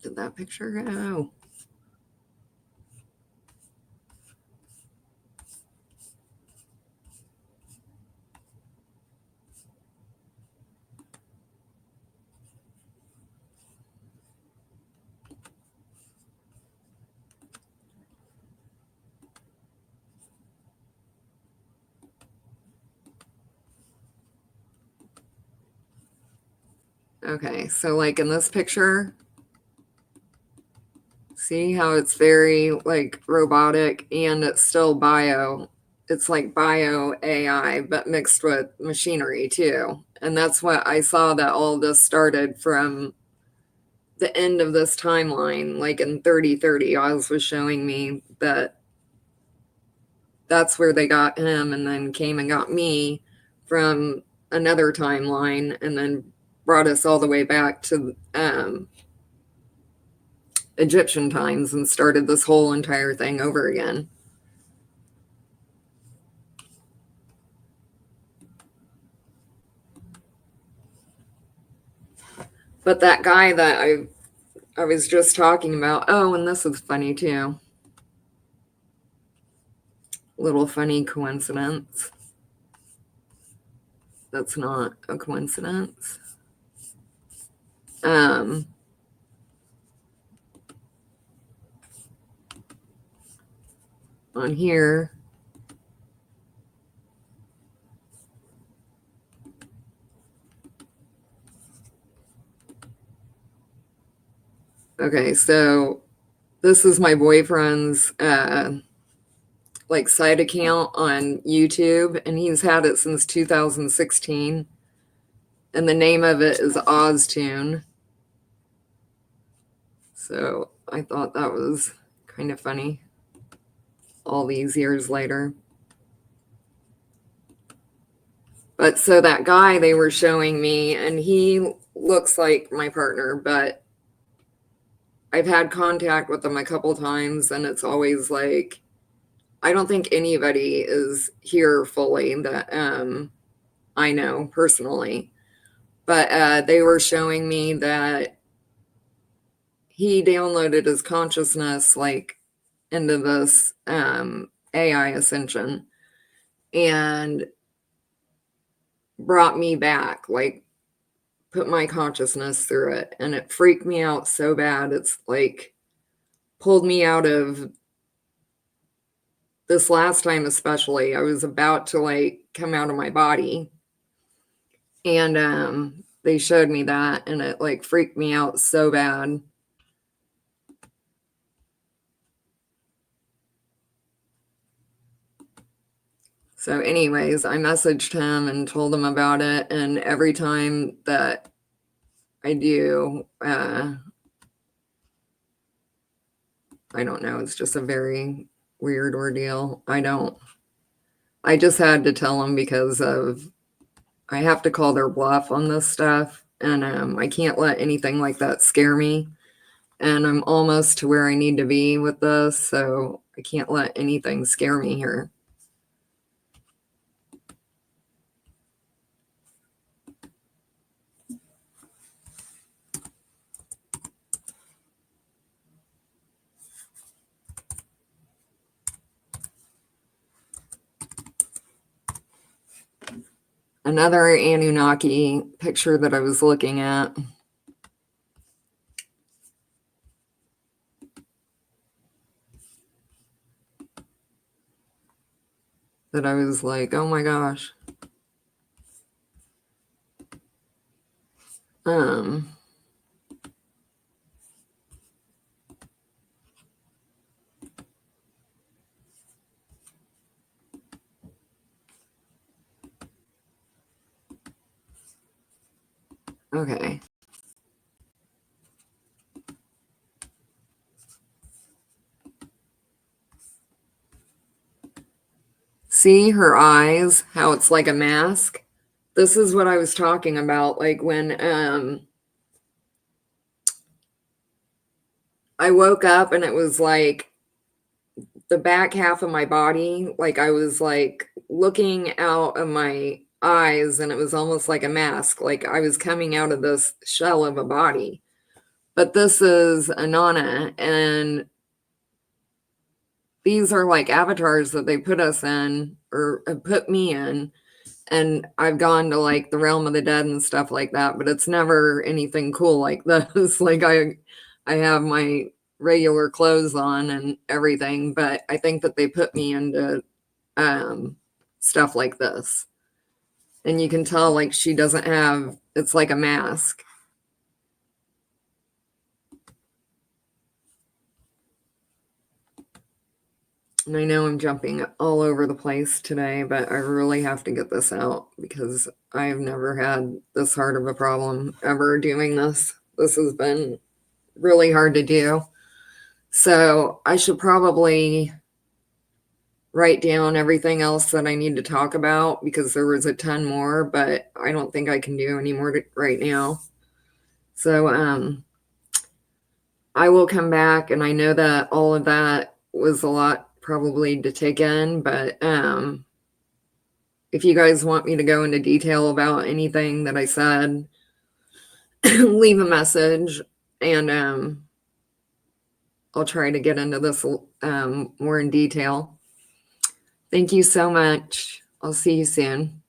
Did that picture go? Okay, so like in this picture, see how it's very like robotic and it's still bio. It's like bio AI, but mixed with machinery too. And that's what I saw that all this started from the end of this timeline, like in 3030. Oz was showing me that that's where they got him and then came and got me from another timeline and then brought us all the way back to Egyptian times and started this whole entire thing over again. But that guy that I was just talking about, oh, and this is funny too. Little funny coincidence. That's not a coincidence. On here, Okay, so this is my boyfriend's like side account on YouTube, and he's had it since 2016. And the name of it is Oztune. So I thought that was kind of funny all these years later. But so that guy they were showing me, and he looks like my partner, but I've had contact with him a couple times, and it's always like, I don't think anybody is here fully that I know personally. But they were showing me that he downloaded his consciousness like into this AI ascension and brought me back, like put my consciousness through it. And it freaked me out so bad. It's like pulled me out of this last time, especially. I was about to like come out of my body. And they showed me that, and it like freaked me out so bad. So anyways, I messaged him and told him about it, and every time that I do, I don't know, it's just a very weird ordeal. I just had to tell him because I have to call their bluff on this stuff, and I can't let anything like that scare me. And I'm almost to where I need to be with this, so I can't let anything scare me here. Another Anunnaki picture that I was looking at. That I was like, oh my gosh. Okay. See her eyes, how it's like a mask? This is what I was talking about, like when I woke up and it was like the back half of my body, like I was like looking out of my eyes, and it was almost like a mask, like I was coming out of this shell of a body. But this is Anana, and these are like avatars that they put us in, or put me in. And I've gone to like the realm of the dead and stuff like that, but it's never anything cool like this. Like I have my regular clothes on and everything, but I think that they put me into stuff like this. And you can tell like she doesn't have, it's like a mask. And I know I'm jumping all over the place today, but I really have to get this out because I've never had this hard of a problem ever doing this. This has been really hard to do. So I should probably write down everything else that I need to talk about because there was a ton more, but I don't think I can do any more right now. So I will come back, and I know that all of that was a lot probably to take in, but if you guys want me to go into detail about anything that I said, leave a message, and I'll try to get into this more in detail. Thank you so much. I'll see you soon.